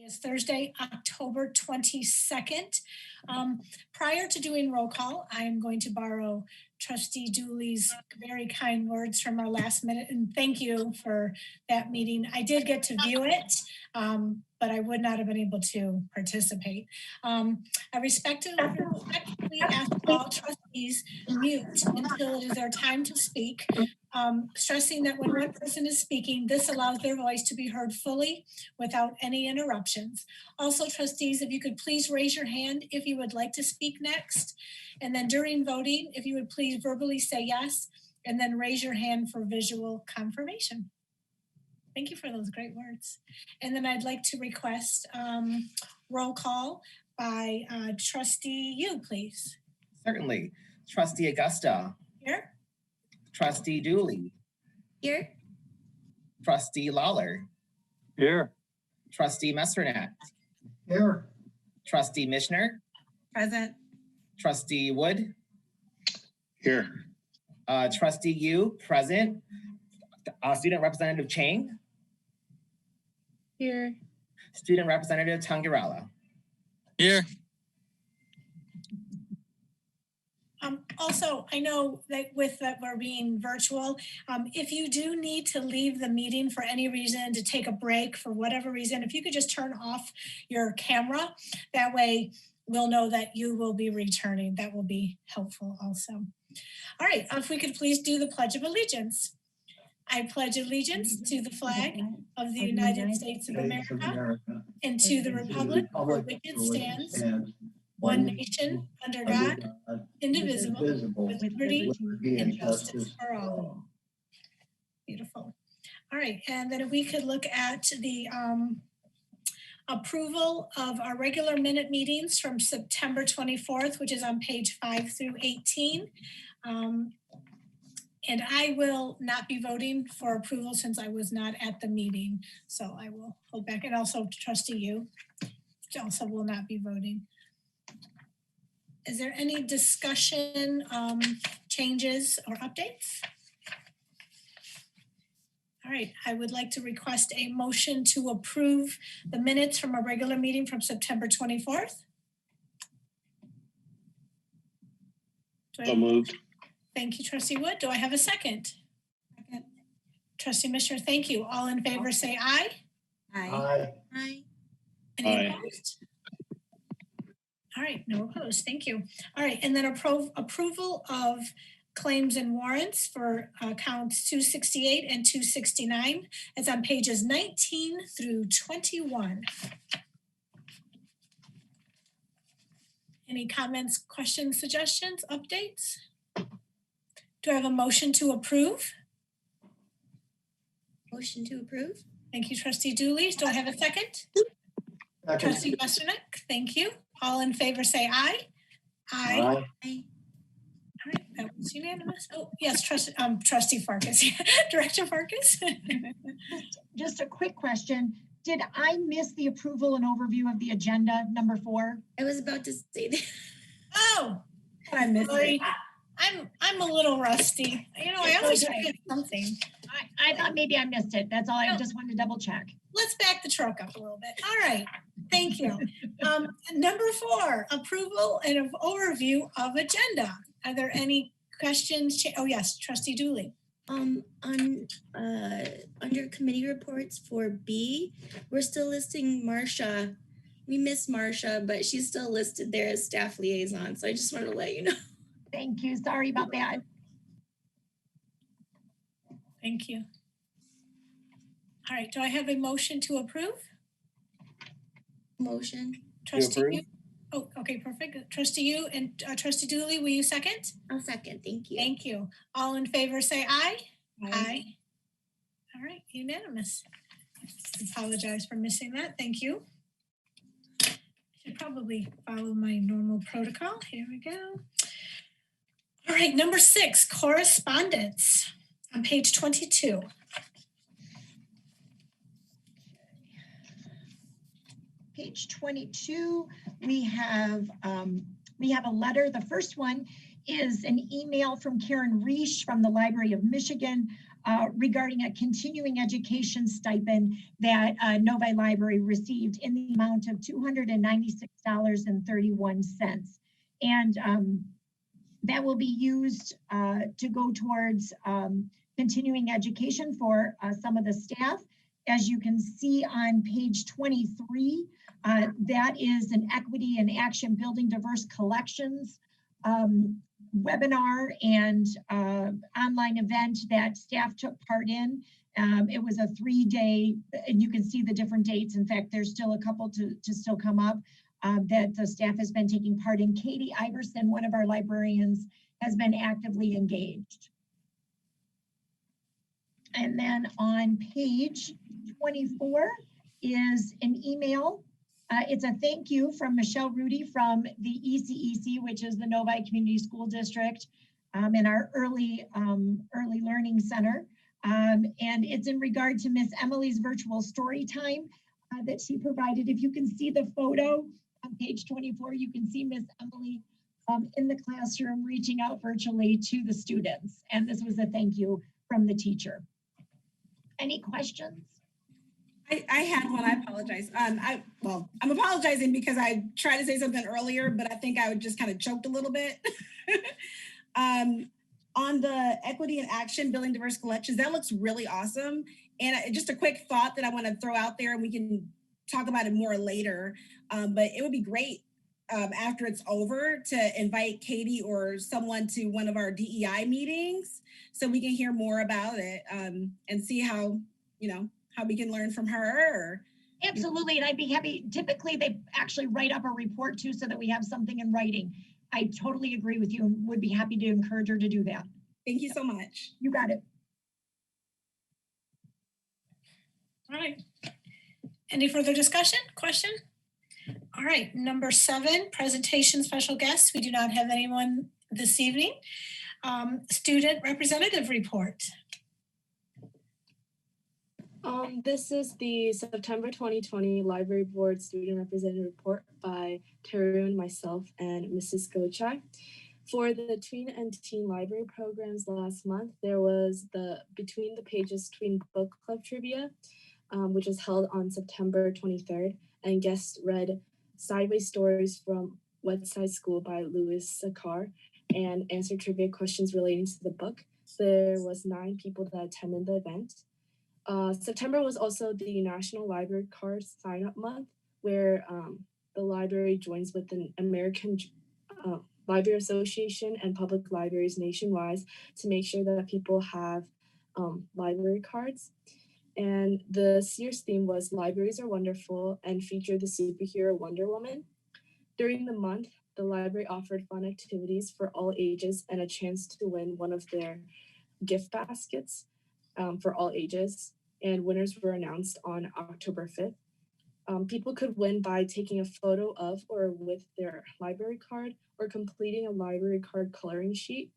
Is Thursday, October 22nd. Prior to doing roll call, I am going to borrow Trustee Dooley's very kind words from our last minute, and thank you for that meeting. I did get to view it, but I would not have been able to participate. I respectfully ask all trustees mute until it is their time to speak, stressing that when one person is speaking, this allows their voice to be heard fully without any interruptions. Also, trustees, if you could please raise your hand if you would like to speak next. And then during voting, if you would please verbally say yes, and then raise your hand for visual confirmation. Thank you for those great words. And then I'd like to request roll call by Trustee Yu, please. Certainly. Trustee Augusta. Here. Trustee Dooley. Here. Trustee Lawler. Here. Trustee Messernat. Here. Trustee Mishner. Present. Trustee Wood. Here. Trustee Yu, present. Student Representative Chang. Here. Student Representative Tangarella. Here. Also, I know that with that we're being virtual, if you do need to leave the meeting for any reason, to take a break for whatever reason, if you could just turn off your camera, that way we'll know that you will be returning. That will be helpful also. All right, if we could please do the Pledge of Allegiance. I pledge allegiance to the flag of the United States of America and to the republic for which it stands, one nation, under God, indivisible, with liberty and justice for all. Beautiful. All right, and then if we could look at the approval of our regular minute meetings from September 24th, which is on page 5 through 18. And I will not be voting for approval since I was not at the meeting. So I will hold back, and also Trustee Yu also will not be voting. Is there any discussion, changes or updates? All right, I would like to request a motion to approve the minutes from a regular meeting from September 24th. So moved. Thank you, Trustee Wood. Do I have a second? Second. Trustee Mishner, thank you. All in favor say aye. Aye. Aye. Any opposed? All right, no opposed. Thank you. All right, and then approval of claims and warrants for accounts 268 and 269. It's on pages 19 through 21. Any comments, questions, suggestions, updates? Do I have a motion to approve? Motion to approve. Thank you, Trustee Dooley. Do I have a second? Trustee Westernick, thank you. All in favor say aye. Aye. Aye. All right, that was unanimous. Oh, yes, Trustee Farkas, Director Farkas. Just a quick question. Did I miss the approval and overview of the agenda number 4? I was about to say that. Oh, I missed it. I'm a little rusty. You know, I always forget something. I thought maybe I missed it. That's all. I just wanted to double check. Let's back the truck up a little bit. All right, thank you. Number 4, approval and an overview of agenda. Are there any questions? Oh yes, Trustee Dooley. Under committee reports for B, we're still listing Marcia. We miss Marcia, but she's still listed there as staff liaison. So I just wanted to let you know. Thank you. Sorry about that. Thank you. All right, do I have a motion to approve? Motion. Trustee Yu? Oh, okay, perfect. Trustee Yu and Trustee Dooley, will you second? I'll second. Thank you. Thank you. All in favor say aye. Aye. Aye. All right, unanimous. Apologize for missing that. Thank you. I should probably follow my normal protocol. Here we go. All right, number 6, correspondence on page 22. Page 22, we have a letter. The first one is an email from Karen Reish from the Library of Michigan regarding a continuing education stipend that Novi Library received in the amount of $296.31. And that will be used to go towards continuing education for some of the staff. As you can see on page 23, that is an Equity and Action Building Diverse Collections webinar and online event that staff took part in. It was a 3-day, and you can see the different dates. In fact, there's still a couple to still come up that the staff has been taking part in. Katie Iverson, one of our librarians, has been actively engaged. And then on page 24 is an email. It's a thank you from Michelle Rudy from the ECEC, which is the Novi Community School District, in our early learning center. And it's in regard to Miss Emily's virtual story time that she provided. If you can see the photo on page 24, you can see Miss Emily in the classroom reaching out virtually to the students. And this was a thank you from the teacher. Any questions? I had one. I apologize. I'm apologizing because I tried to say something earlier, but I think I just kind of choked a little bit. On the Equity and Action Building Diverse Collections, that looks really awesome. And just a quick thought that I want to throw out there, and we can talk about it more later. But it would be great after it's over to invite Katie or someone to one of our DEI meetings so we can hear more about it and see how we can learn from her. Or, absolutely, and I'd be happy. Typically, they actually write up a report too so that we have something in writing. I totally agree with you and would be happy to encourage her to do that. Thank you so much. You got it. All right. Any further discussion, question? All right, number 7, presentation special guests. We do not have anyone this evening. Student representative report. This is the September 2020 Library Board Student Representative Report by Tarun, myself, and Mrs. Gochai. For the Tween and Teen Library programs last month, there was the Between the Pages Tween Book Club Trivia, which was held on September 23rd, and guests read Sideways Stories from West Side School by Louis Sakar and answered trivia questions relating to the book. There was 9 people that attended the event. September was also the National Library Card Sign-Up Month, where the library joins with the American Library Association and public libraries nationwide to make sure that people have library cards. And this year's theme was Libraries Are Wonderful and featured the superhero Wonder Woman. During the month, the library offered fun activities for all ages and a chance to win one of their gift baskets for all ages. And winners were announced on October 5th. People could win by taking a photo of or with their library card or completing a library card coloring sheet.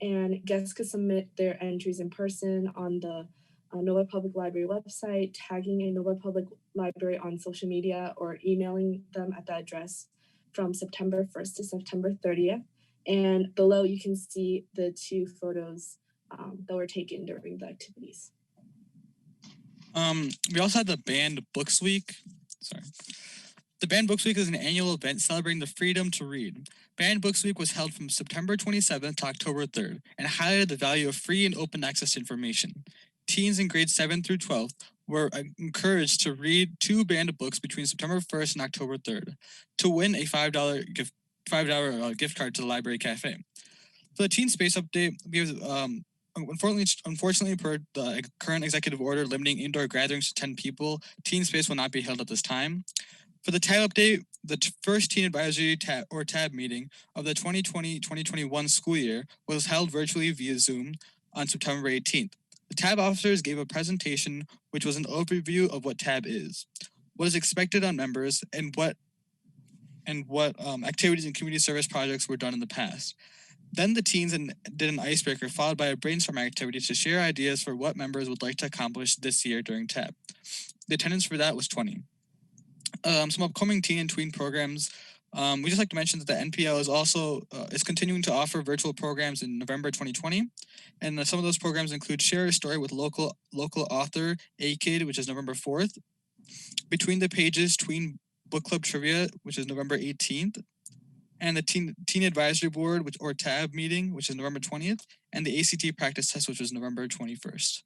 And guests could submit their entries in person on the Novi Public Library website, tagging a Novi Public Library on social media, or emailing them at the address from September 1st to September 30th. And below you can see the 2 photos that were taken during the activities. We also had the Banned Books Week. The Banned Books Week is an annual event celebrating the freedom to read. Banned Books Week was held from September 27th to October 3rd and highlighted the value of free and open access to information. Teens in grades 7 through 12 were encouraged to read 2 banned books between September 1st and October 3rd to win a $5 gift card to the library cafe. For the Teen Space Update, we have Unfortunately, per the current executive order limiting indoor gatherings to 10 people, Teen Space will not be held at this time. For the TAB update, the first Teen Advisory TAB meeting of the 2020-2021 school year was held virtually via Zoom on September 18th. The TAB officers gave a presentation which was an overview of what TAB is, what is expected on members, and what activities and community service projects were done in the past. Then the teens did an icebreaker followed by a brainstorming activity to share ideas for what members would like to accomplish this year during TAB. The attendance for that was 20. Some upcoming teen and tween programs We just like to mention that the NPL is also is continuing to offer virtual programs in November 2020, and some of those programs include Share a Story with local author A-Kid, which is November 4th, Between the Pages Tween Book Club Trivia, which is November 18th, and the Teen Advisory Board, or TAB meeting, which is November 20th, and the ACT practice test, which is November 21st.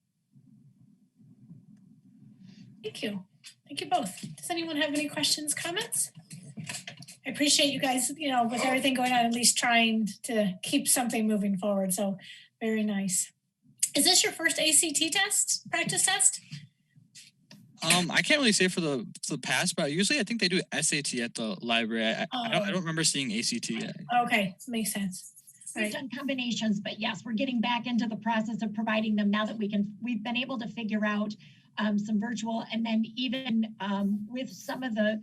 Thank you. Thank you both. Does anyone have any questions, comments? I appreciate you guys, with everything going on, at least trying to keep something moving forward. So very nice. Is this your first ACT test, practice test? I can't really say for the past, but usually I think they do SAT at the library. I don't remember seeing ACT yet. Okay, makes sense. We've done combinations, but yes, we're getting back into the process of providing them now that we've been able to figure out some virtual, and then even with some of the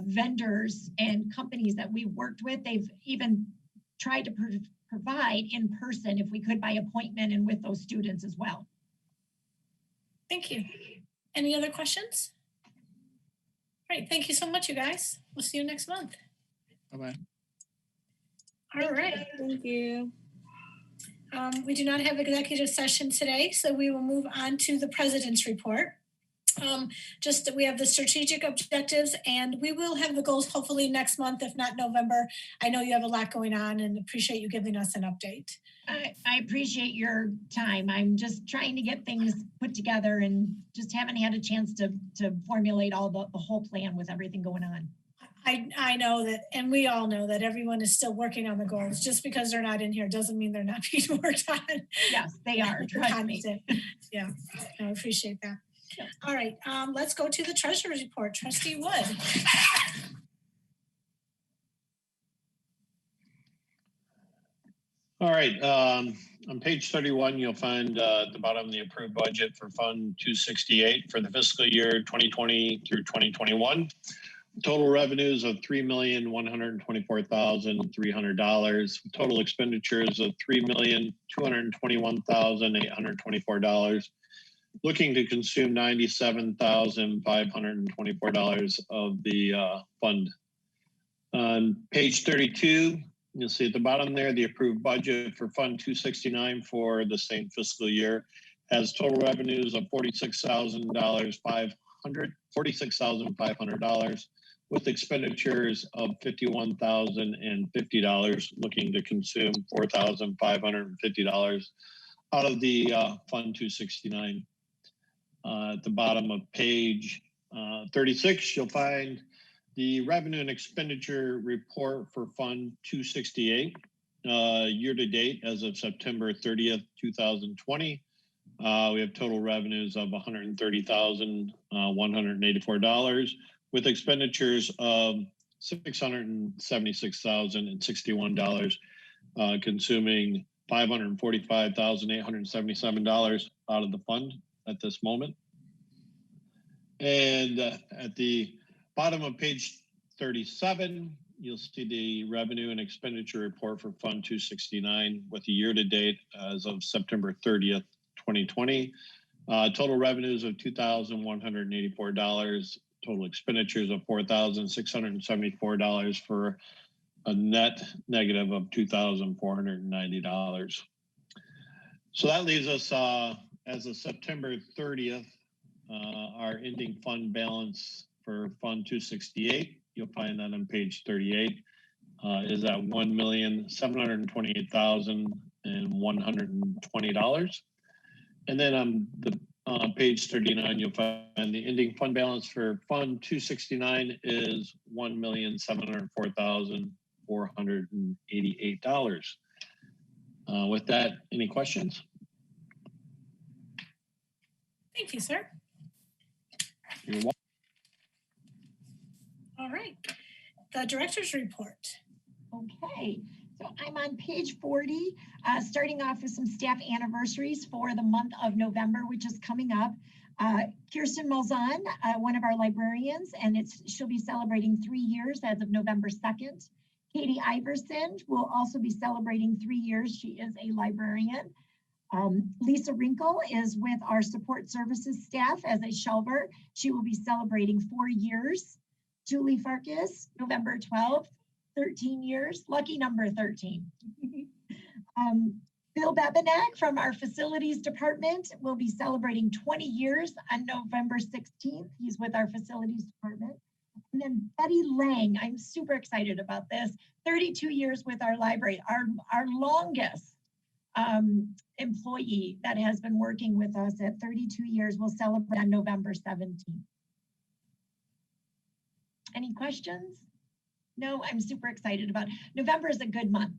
vendors and companies that we've worked with, they've even tried to provide in person if we could by appointment and with those students as well. Thank you. Any other questions? Great, thank you so much, you guys. We'll see you next month. Bye-bye. All right. Thank you. We do not have executive session today, so we will move on to the president's report. Just that we have the strategic objectives, and we will have the goals hopefully next month, if not November. I know you have a lot going on and appreciate you giving us an update. I appreciate your time. I'm just trying to get things put together and just haven't had a chance to formulate all the whole plan with everything going on. I know that, and we all know that everyone is still working on the goals. Just because they're not in here doesn't mean they're not being worked on. Yes, they are. Trust me. Yeah, I appreciate that. All right, let's go to the treasurer's report. Trustee Wood. All right, on page 31, you'll find at the bottom the approved budget for Fund 268 for the fiscal year 2020 through 2021. Total revenues of $3,124,300. Total expenditures of $3,221,824. Looking to consume $97,524 of the fund. On page 32, you'll see at the bottom there, the approved budget for Fund 269 for the same fiscal year has total revenues of $46,500, with expenditures of $51,050, looking to consume $4,550 out of the Fund 269. At the bottom of page 36, you'll find the revenue and expenditure report for Fund 268 year to date as of September 30th, 2020. We have total revenues of $130,184 with expenditures of $676,061, consuming $545,877 out of the fund at this moment. And at the bottom of page 37, you'll see the revenue and expenditure report for Fund 269 with the year-to-date as of September 30th, 2020. Total revenues of $2,184, total expenditures of $4,674 for a net negative of $2,490. So that leaves us as of September 30th, our ending fund balance for Fund 268, you'll find that on page 38, is at $1,728,120. And then on the page 39, you'll find the ending fund balance for Fund 269 is $1,704,488. With that, any questions? Thank you, sir. You're welcome. All right, the director's report. Okay, so I'm on page 40, starting off with some staff anniversaries for the month of November, which is coming up. Kirsten Molzon, one of our librarians, and she'll be celebrating 3 years as of November 2nd. Katie Iverson will also be celebrating 3 years. She is a librarian. Lisa Wrinkle is with our support services staff as a shelver. She will be celebrating 4 years. Julie Farkas, November 12th, 13 years, lucky number 13. Bill Bebenak from our facilities department will be celebrating 20 years on November 16th. He's with our facilities department. And then Betty Lang, I'm super excited about this. 32 years with our library, our longest employee that has been working with us at 32 years will celebrate on November 17th. Any questions? No, I'm super excited about it. November is a good month.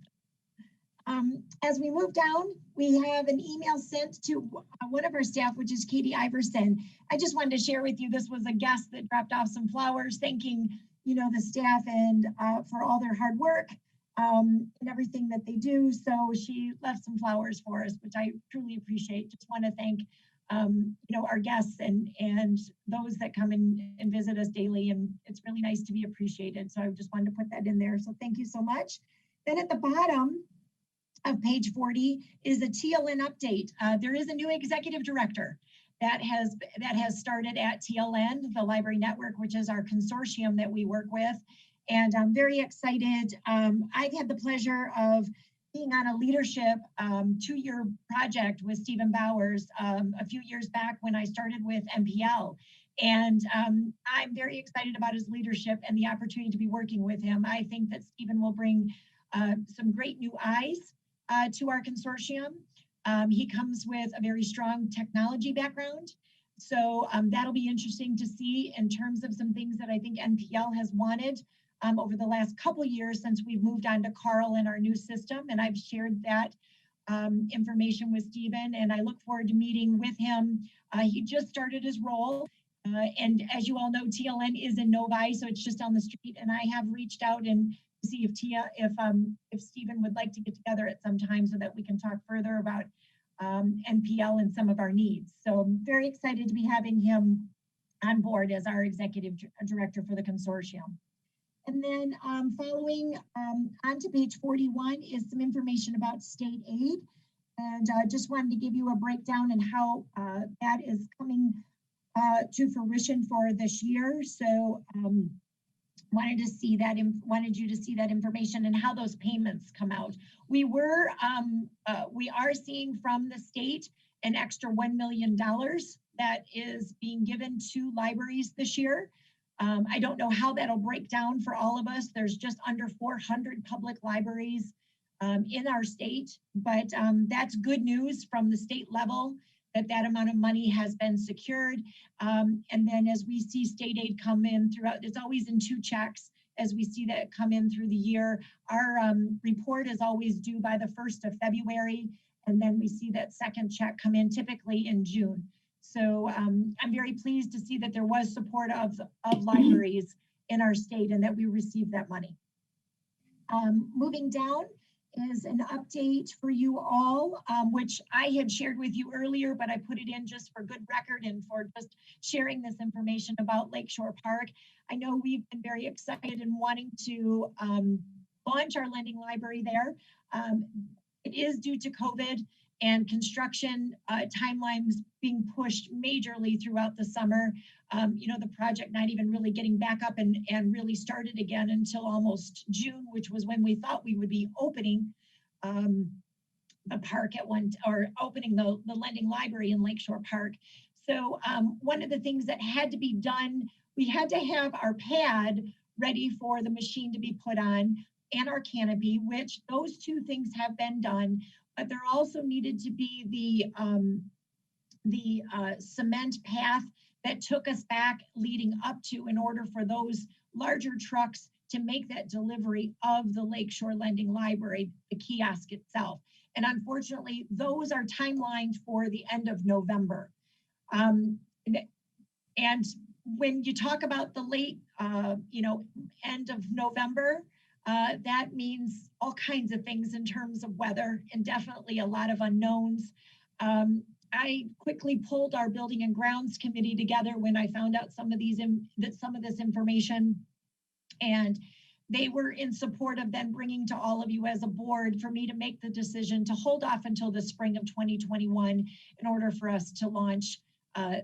As we move down, we have an email sent to one of our staff, which is Katie Iverson. I just wanted to share with you, this was a guest that dropped off some flowers, thanking, you know, the staff and for all their hard work and everything that they do. So she left some flowers for us, which I truly appreciate. Just want to thank, you know, our guests and those that come and visit us daily. And it's really nice to be appreciated. So I just wanted to put that in there. So thank you so much. Then at the bottom of page 40 is a TLN update. There is a new executive director that has started at TLN, the Library Network, which is our consortium that we work with. And I'm very excited. I've had the pleasure of being on a leadership 2-year project with Stephen Bowers a few years back when I started with MPL. And I'm very excited about his leadership and the opportunity to be working with him. I think that Stephen will bring some great new eyes to our consortium. He comes with a very strong technology background. So that'll be interesting to see in terms of some things that I think NPL has wanted over the last couple of years since we've moved on to Carl and our new system. And I've shared that information with Stephen, and I look forward to meeting with him. He just started his role. And as you all know, TLN is in Novi, so it's just on the street. And I have reached out and see if Stephen would like to get together at some time so that we can talk further about NPL and some of our needs. So I'm very excited to be having him on board as our executive director for the consortium. And then following on to page 41 is some information about state aid. And just wanted to give you a breakdown and how that is coming to fruition for this year. So wanted you to see that information and how those payments come out. We are seeing from the state an extra $1 million that is being given to libraries this year. I don't know how that'll break down for all of us. There's just under 400 public libraries in our state, but that's good news from the state level that amount of money has been secured. And then as we see state aid come in throughout, it's always in 2 checks as we see that come in through the year. Our report is always due by the 1st of February, and then we see that second check come in typically in June. So I'm very pleased to see that there was support of libraries in our state and that we received that money. Moving down is an update for you all, which I had shared with you earlier, but I put it in just for good record and for just sharing this information about Lakeshore Park. I know we've been very excited and wanting to launch our lending library there. It is due to COVID and construction timelines being pushed majorly throughout the summer. You know, the project not even really getting back up and really started again until almost June, which was when we thought we would be opening the park opening the lending library in Lakeshore Park. So one of the things that had to be done, we had to have our pad ready for the machine to be put on and our canopy, which those 2 things have been done. But there also needed to be the cement path that took us back leading up to in order for those larger trucks to make that delivery of the Lakeshore Lending Library, the kiosk itself. And unfortunately, those are timelined for the end of November. And when you talk about the late, end of November, that means all kinds of things in terms of weather and definitely a lot of unknowns. I quickly pulled our Building and Grounds Committee together when I found out some of this information, and they were in support of then bringing to all of you as a board for me to make the decision to hold off until the spring of 2021 in order for us to launch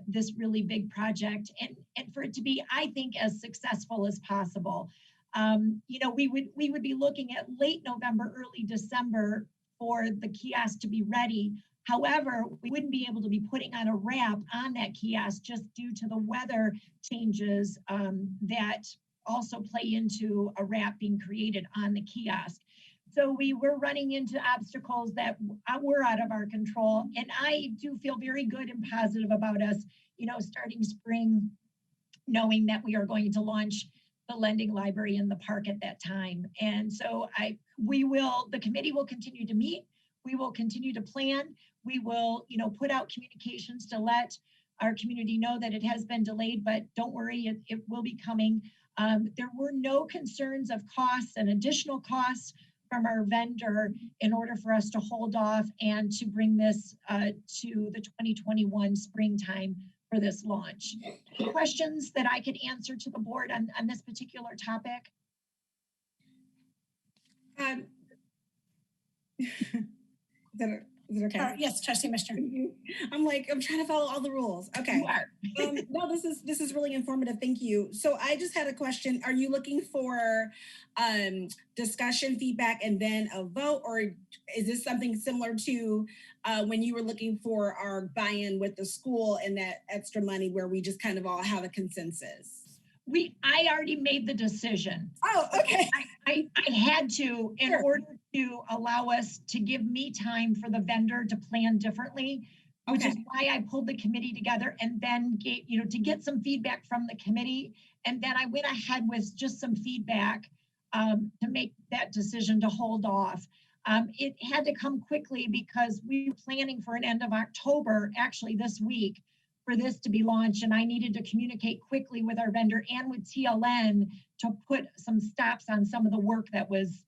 this really big project and for it to be, I think, as successful as possible. You know, we would be looking at late November, early December for the kiosk to be ready. However, we wouldn't be able to be putting on a wrap on that kiosk just due to the weather changes that also play into a wrap being created on the kiosk. So we were running into obstacles that were out of our control. And I do feel very good and positive about us, you know, starting spring, knowing that we are going to launch the lending library in the park at that time. And so the committee will continue to meet. We will continue to plan. We will, you know, put out communications to let our community know that it has been delayed, but don't worry, it will be coming. There were no concerns of costs and additional costs from our vendor in order for us to hold off and to bring this to the 2021 springtime for this launch. Questions that I could answer to the board on this particular topic? Is it okay? Yes, Trustee Mishner. I'm trying to follow all the rules. Okay. You are. No, this is really informative. Thank you. So I just had a question. Are you looking for discussion, feedback, and then a vote, or is this something similar to when you were looking for our buy-in with the school and that extra money where we just kind of all have a consensus? I already made the decision. Oh, okay. I had to in Sure. order to allow us to give me time for the vendor to plan differently, which is why I pulled the committee together and then to get some feedback from the committee. And then I went ahead with just some feedback to make that decision to hold off. It had to come quickly because we were planning for an end of October, actually this week, for this to be launched. And I needed to communicate quickly with our vendor and with TLN to put some stops on some of the work that was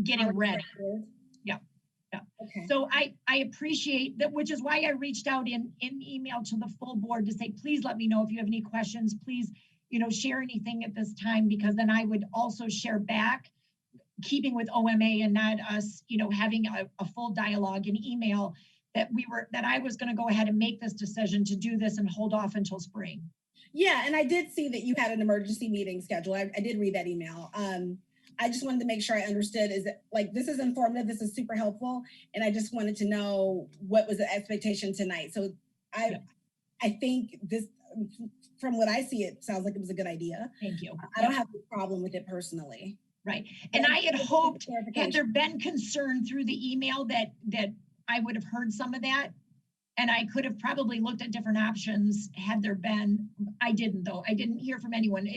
getting ready. Yeah. Okay. So I appreciate that, which is why I reached out in email to the full board to say, please let me know if you have any questions, please, share anything at this time, because then I would also share back, keeping with OMA and not us, having a full dialogue in email that I was going to go ahead and make this decision to do this and hold off until spring. Yeah, and I did see that you had an emergency meeting scheduled. I did read that email. I just wanted to make sure I understood, this is informative, this is super helpful, and I just wanted to know what was the expectation tonight. So I think this, from what I see, it sounds like it was a good idea. Thank you. I don't have a problem with it personally. Right. And I had hoped, had there been concern through the email that I would have heard some of that, and I could have probably looked at different options had there been. I didn't, though. I didn't hear from anyone.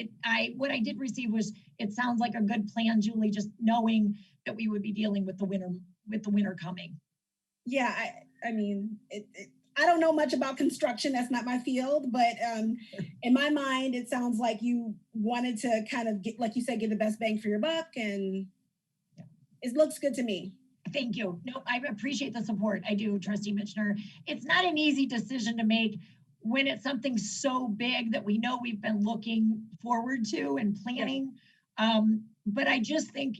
What I did receive was, it sounds like a good plan, Julie, just knowing that we would be dealing with the winter coming. Yeah, I mean, I don't know much about construction. That's not my field, but in my mind, it sounds like you wanted to kind of get, like you said, get the best bang for your buck, and it looks good to me. Thank you. No, I appreciate the support. I do, Trustee Mitchner. It's not an easy decision to make when it's something so big that we know we've been looking forward to and planning. But I just think,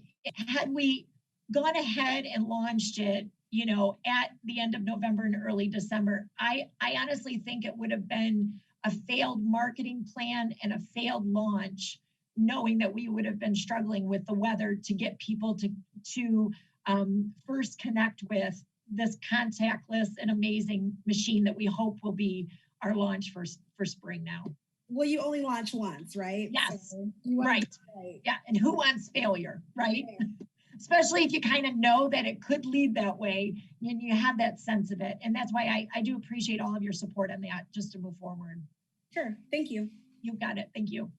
had we gone ahead and launched it, at the end of November and early December, I honestly think it would have been a failed marketing plan and a failed launch, knowing that we would have been struggling with the weather to get people to first connect with this contactless and amazing machine that we hope will be our launch for spring now. Well, you only launch once, right? Yes, so right. Yeah, and who wants failure, right? Okay. Especially if you kind of know that it could lead that way, and you have that sense of it. And that's why I do appreciate all of your support on that, just to move forward. Sure, thank you. You got it, thank you.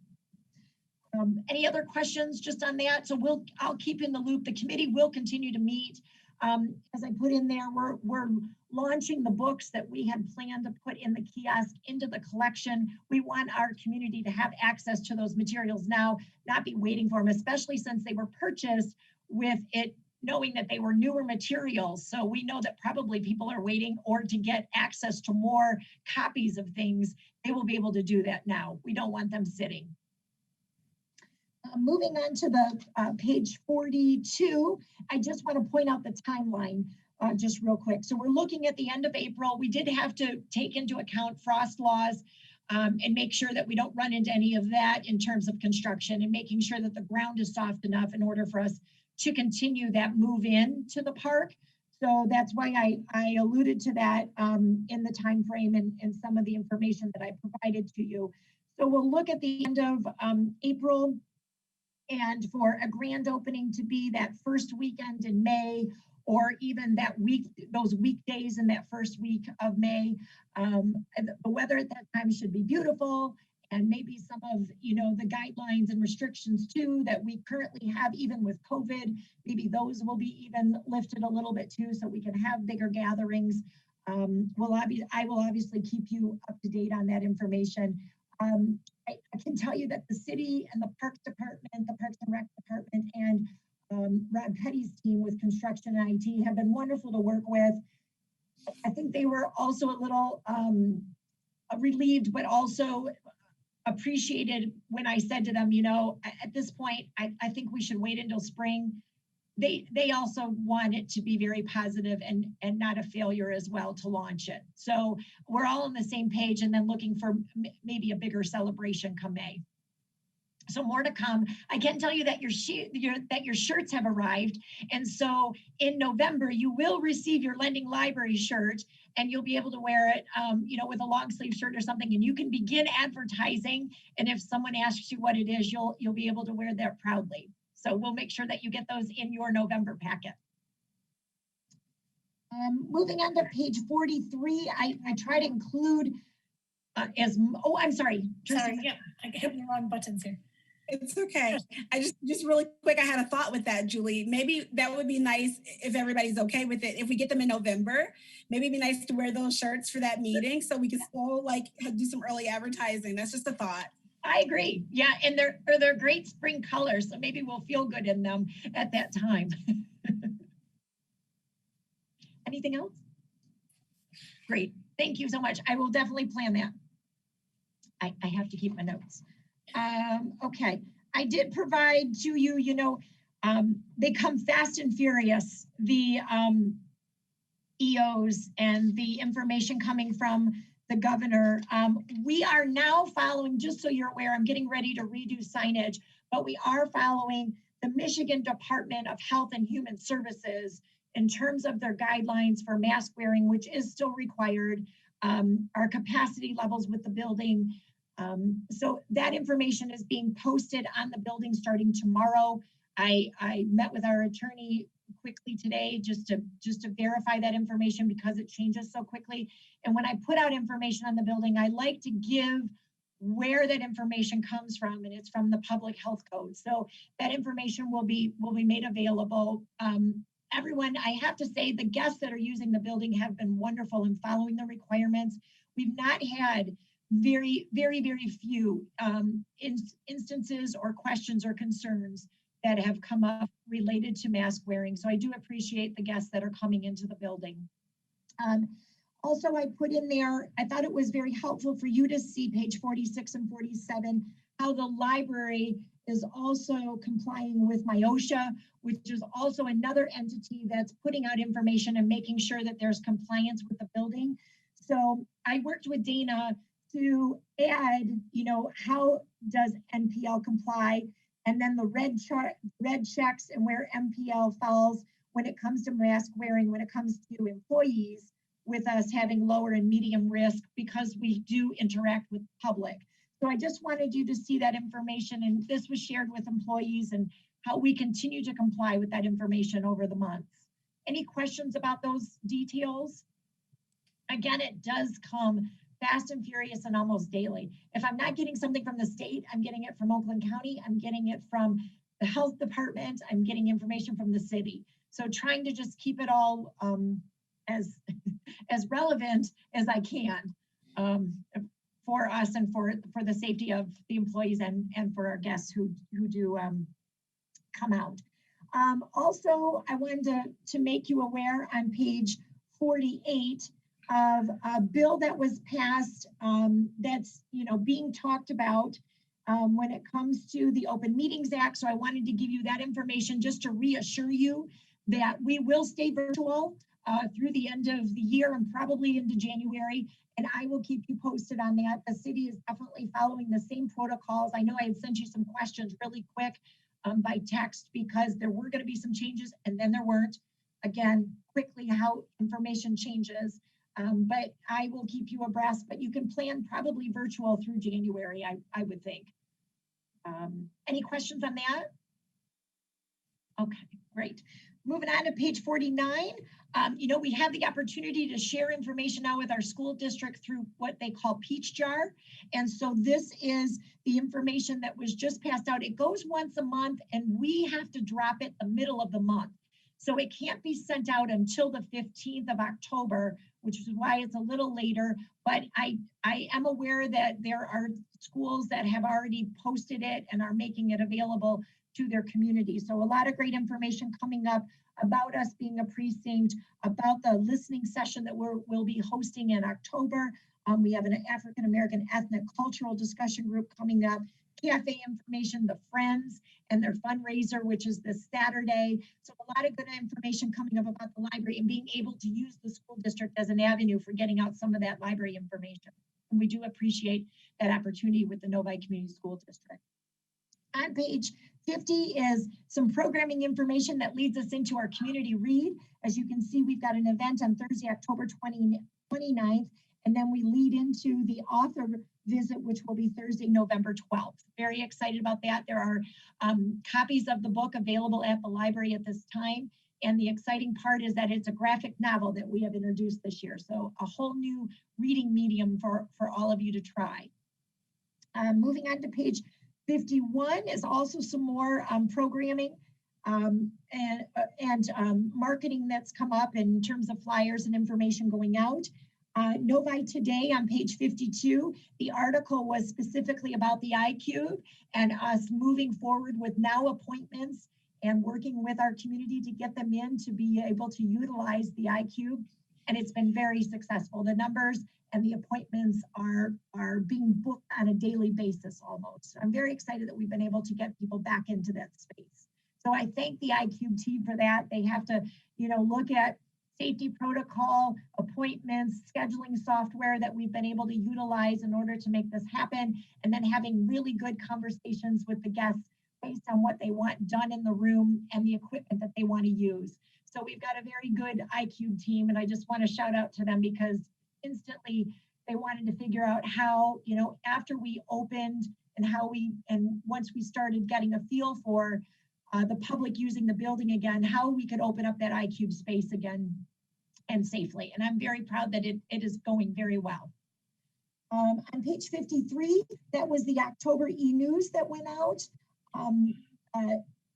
Any other questions just on that? So I'll keep in the loop. The committee will continue to meet. As I put in there, we're launching the books that we had planned to put in the kiosk into the collection. We want our community to have access to those materials now, not be waiting for them, especially since they were purchased with it knowing that they were newer materials. So we know that probably people are waiting, or to get access to more copies of things, they will be able to do that now. We don't want them sitting. Moving on to the page 42, I just want to point out the timeline. just real quick. So we're looking at the end of April. We did have to take into account frost laws and make sure that we don't run into any of that in terms of construction, and making sure that the ground is soft enough in order for us to continue that move in to the park. So that's why I alluded to that in the time frame and some of the information that I provided to you. So we'll look at the end of April, and for a grand opening to be that first weekend in May, or even that week, those weekdays in that first week of May. And the weather at that time should be beautiful, and maybe some of, the guidelines and restrictions too that we currently have, even with COVID, maybe those will be even lifted a little bit too, so we can have bigger gatherings. I will obviously keep you up to date on that information. I can tell you that the city and the Parks Department, the Parks and Rec Department, and Rob Petty's team with construction and IT have been wonderful to work with. I think they were also a little relieved, but also appreciated when I said to them, at this point, I think we should wait until spring. They also want it to be very positive and not a failure as well to launch it. So we're all on the same page, and then looking for maybe a bigger celebration come May. So more to come. I can tell you that your shirts have arrived. And so in November, you will receive your Lending Library shirt, and you'll be able to wear it, with a long sleeve shirt or something, and you can begin advertising. And if someone asks you what it is, you'll be able to wear that proudly. So we'll make sure that you get those in your November packet. Moving on to page 43, I try to include I'm sorry. Sorry, yeah, I hit the wrong buttons here. It's okay. I just really quick, I had a thought with that, Julie. Maybe that would be nice if everybody's okay with it. If we get them in November, maybe it'd be nice to wear those shirts for that meeting, so we can still do some early advertising. That's just a thought. I agree. Yeah, and they're great spring colors, so maybe we'll feel good in them at that time. Anything else? Great. Thank you so much. I will definitely plan that. I have to keep my notes. Okay. I did provide to you, they come fast and furious, the EOs and the information coming from the governor. We are now following, just so you're aware, I'm getting ready to redo signage, but we are following the Michigan Department of Health and Human Services in terms of their guidelines for mask wearing, which is still required, our capacity levels with the building. So that information is being posted on the building starting tomorrow. I met with our attorney quickly today just to verify that information, because it changes so quickly. And when I put out information on the building, I like to give where that information comes from, and it's from the public health code. So that information will be made available. Everyone, I have to say, the guests that are using the building have been wonderful in following the requirements. We've not had very, very, very few instances or questions or concerns that have come up related to mask wearing. So I do appreciate the guests that are coming into the building. Also, I put in there, I thought it was very helpful for you to see page 46 and 47, how the library is also complying with MIOSHA, which is also another entity that's putting out information and making sure that there's compliance with the building. So I worked with Dana to add, how does NPL comply? And then the red checks and where NPL falls when it comes to mask wearing, when it comes to employees with us having lower and medium risk, because we do interact with the public. So I just wanted you to see that information, and this was shared with employees and how we continue to comply with that information over the months. Any questions about those details? Again, it does come fast and furious and almost daily. If I'm not getting something from the state, I'm getting it from Oakland County, I'm getting it from the health department, I'm getting information from the city. So trying to just keep it all as relevant as I can for us and for the safety of the employees and for our guests who do come out. Also, I wanted to make you aware on page 48 of a bill that was passed that's being talked about when it comes to the Open Meetings Act. So I wanted to give you that information just to reassure you that we will stay virtual. through the end of the year and probably into January. And I will keep you posted on that. The city is definitely following the same protocols. I know I had sent you some questions really quick by text because there were going to be some changes and then there weren't. Again, quickly how information changes. But I will keep you abreast, but you can plan probably virtual through January, I would think. Any questions on that? Okay, great. Moving on to page 49. We have the opportunity to share information now with our school district through what they call Peach Jar. And so this is the information that was just passed out. It goes once a month and we have to drop it the middle of the month. So it can't be sent out until the 15th of October, which is why it's a little later. But I am aware that there are schools that have already posted it and are making it available to their community. So a lot of great information coming up about us being a precinct, about the listening session that we'll be hosting in October. We have an African American ethnic cultural discussion group coming up, cafe information, the Friends and their fundraiser, which is this Saturday. So a lot of good information coming up about the library and being able to use the school district as an avenue for getting out some of that library information. And we do appreciate that opportunity with the Novi Community School District. On page 50 is some programming information that leads us into our community read. As you can see, we've got an event on Thursday, October 29th, and then we lead into the author visit, which will be Thursday, November 12th. Very excited about that. There are copies of the book available at the library at this time. And the exciting part is that it's a graphic novel that we have introduced this year. So a whole new reading medium for all of you to try. Moving on to page 51 is also some more programming and marketing that's come up in terms of flyers and information going out. Novi Today on page 52, the article was specifically about the iCube and us moving forward with now appointments and working with our community to get them in to be able to utilize the iCube. And it's been very successful. The numbers and the appointments are being booked on a daily basis almost. I'm very excited that we've been able to get people back into that space. So I thank the iCube team for that. They have to, look at safety protocol, appointments, scheduling software that we've been able to utilize in order to make this happen, and then having really good conversations with the guests based on what they want done in the room and the equipment that they want to use. So we've got a very good iCube team, and I just want to shout out to them because instantly they wanted to figure out how, after we opened and once we started getting a feel for the public using the building again, how we could open up that iCube space again and safely. And I'm very proud that it is going very well. On page 53, that was the October e-news that went out.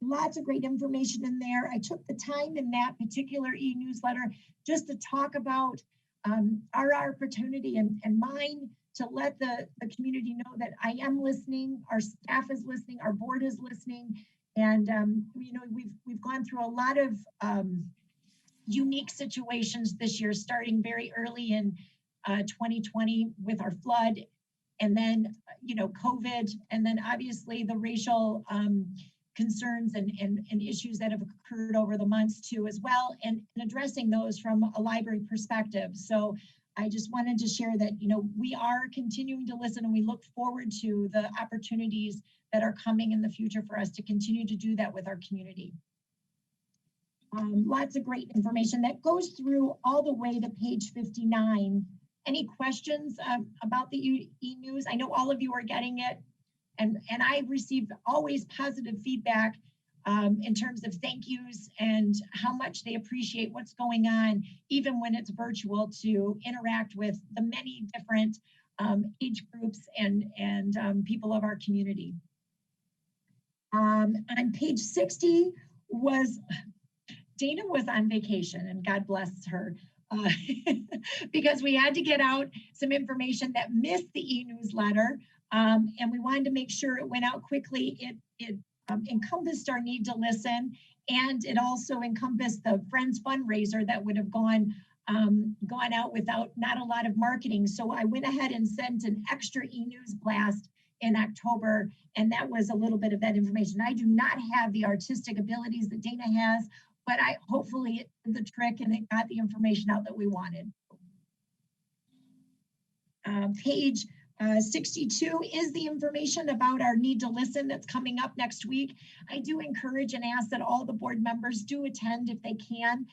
Lots of great information in there. I took the time in that particular e-newsletter just to talk about our opportunity and mine to let the community know that I am listening, our staff is listening, our board is listening. And we've gone through a lot of unique situations this year, starting very early in 2020 with our flood, and then COVID, and then obviously the racial concerns and issues that have occurred over the months too as well, and addressing those from a library perspective. So I just wanted to share that we are continuing to listen, and we look forward to the opportunities that are coming in the future for us to continue to do that with our community. Lots of great information that goes through all the way to page 59. Any questions about the e-news? I know all of you are getting it, and I received always positive feedback in terms of thank yous and how much they appreciate what's going on, even when it's virtual, to interact with the many different age groups and people of our community. On page 60 Dana was on vacation, and God bless her, because we had to get out some information that missed the e-newsletter, and we wanted to make sure it went out quickly. It encompassed our need to listen, and it also encompassed the Friends fundraiser that would have gone out without not a lot of marketing. So I went ahead and sent an extra e-news blast in October, and that was a little bit of that information. I do not have the artistic abilities that Dana has, but I hopefully it did the trick and it got the information out that we wanted. Page 62 is the information about our Need to Listen that's coming up next week. I do encourage and ask that all the board members do attend if they can.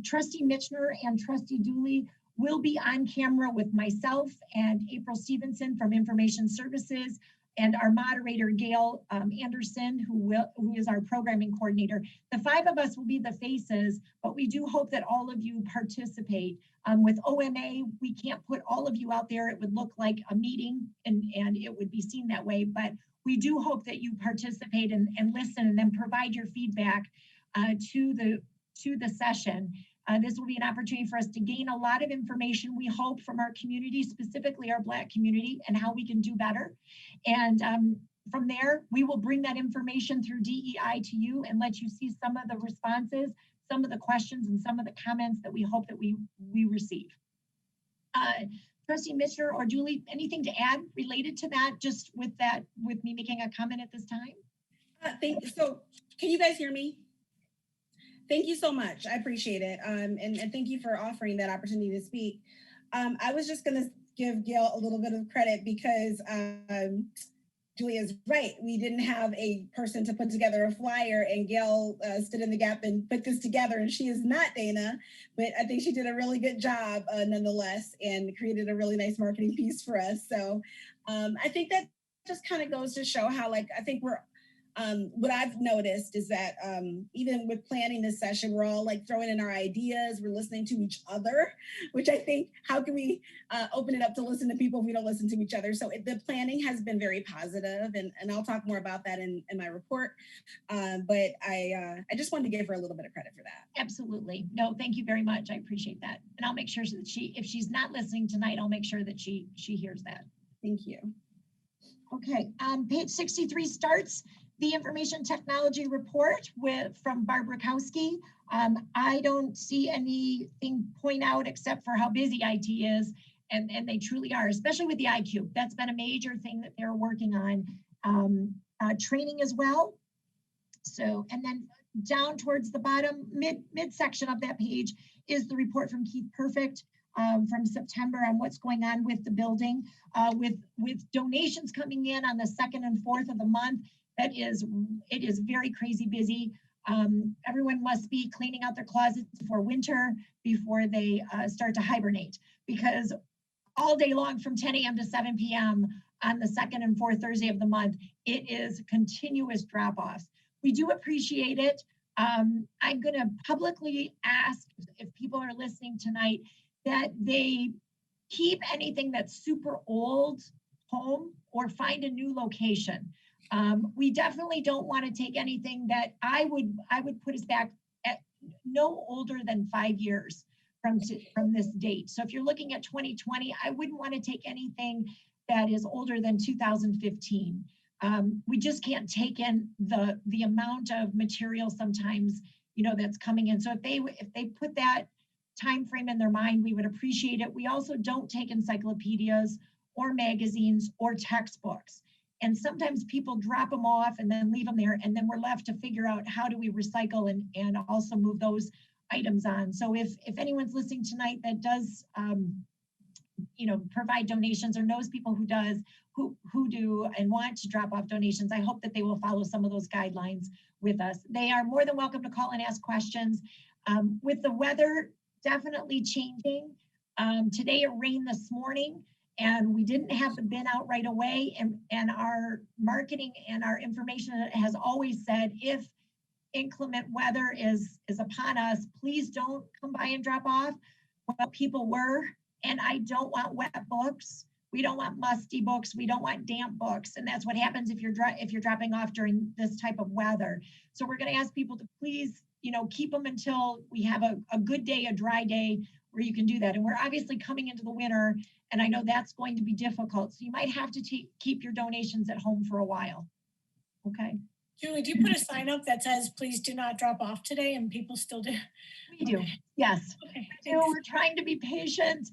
Trustee Mitchner and Trustee Dooley will be on camera with myself and April Stevenson from Information Services and our moderator, Gail Anderson, who is our programming coordinator. The 5 of us will be the faces, but we do hope that all of you participate. With OMA, we can't put all of you out there. It would look like a meeting and it would be seen that way, but we do hope that you participate and listen and then provide your feedback to the session. This will be an opportunity for us to gain a lot of information, we hope, from our community, specifically our Black community, and how we can do better. And from there, we will bring that information through DEI to you and let you see some of the responses, some of the questions, and some of the comments that we hope that we receive. Trustee Mitchner or Julie, anything to add related to that, just with me making a comment at this time? So can you guys hear me? Thank you so much. I appreciate it. And thank you for offering that opportunity to speak. I was just going to give Gail a little bit of credit because Julia's right. We didn't have a person to put together a flyer, and Gail stood in the gap and put this together. And she is not Dana, but I think she did a really good job nonetheless and created a really nice marketing piece for us. So I think that just kind of goes to show how, like, I think we're what I've noticed is that even with planning this session, we're all like throwing in our ideas, we're listening to each other, which I think, how can we open it up to listen to people if we don't listen to each other? So the planning has been very positive, and I'll talk more about that in my report. But I just wanted to give her a little bit of credit for that. Absolutely. No, thank you very much. I appreciate that. And I'll make sure that if she's not listening tonight, I'll make sure that she hears that. Thank you. Okay, page 63 starts the information technology report from Barbara Kowski. I don't see anything point out except for how busy IT is, and they truly are, especially with the IQ. That's been a major thing that they're working on. Training as well. So, and then down towards the bottom, midsection of that page is the report from Keith Perfect from September on what's going on with the building, with donations coming in on the 2nd and 4th of the month. It is very crazy busy. Everyone must be cleaning out their closets for winter before they start to hibernate, because all day long from 10 a.m. to 7 p.m. on the 2nd and 4th Thursday of the month, it is continuous drop-offs. We do appreciate it. I'm going to publicly ask, if people are listening tonight, that they keep anything that's super old home or find a new location. We definitely don't want to take anything that I would put us back at no older than 5 years from this date. So if you're looking at 2020, I wouldn't want to take anything that is older than 2015. We just can't take in the amount of material sometimes, that's coming in. So if they put that time frame in their mind, we would appreciate it. We also don't take encyclopedias or magazines or textbooks. And sometimes people drop them off and then leave them there, and then we're left to figure out how do we recycle and also move those items on. So if anyone's listening tonight that does provide donations or knows people who do and want to drop off donations, I hope that they will follow some of those guidelines with us. They are more than welcome to call and ask questions. With the weather definitely changing, today it rained this morning, and we didn't have the bin out right away. And our marketing and our information has always said, if inclement weather is upon us, please don't come by and drop off. Well, people were, and I don't want wet books. We don't want musty books. We don't want damp books. And that's what happens if you're dropping off during this type of weather. So we're going to ask people to please, keep them until we have a good day, a dry day where you can do that. And we're obviously coming into the winter, and I know that's going to be difficult. So you might have to keep your donations at home for a while. Okay. Julie, do you put a sign up that says, please do not drop off today, and people still do? We do, yes. Okay. We're trying to be patient.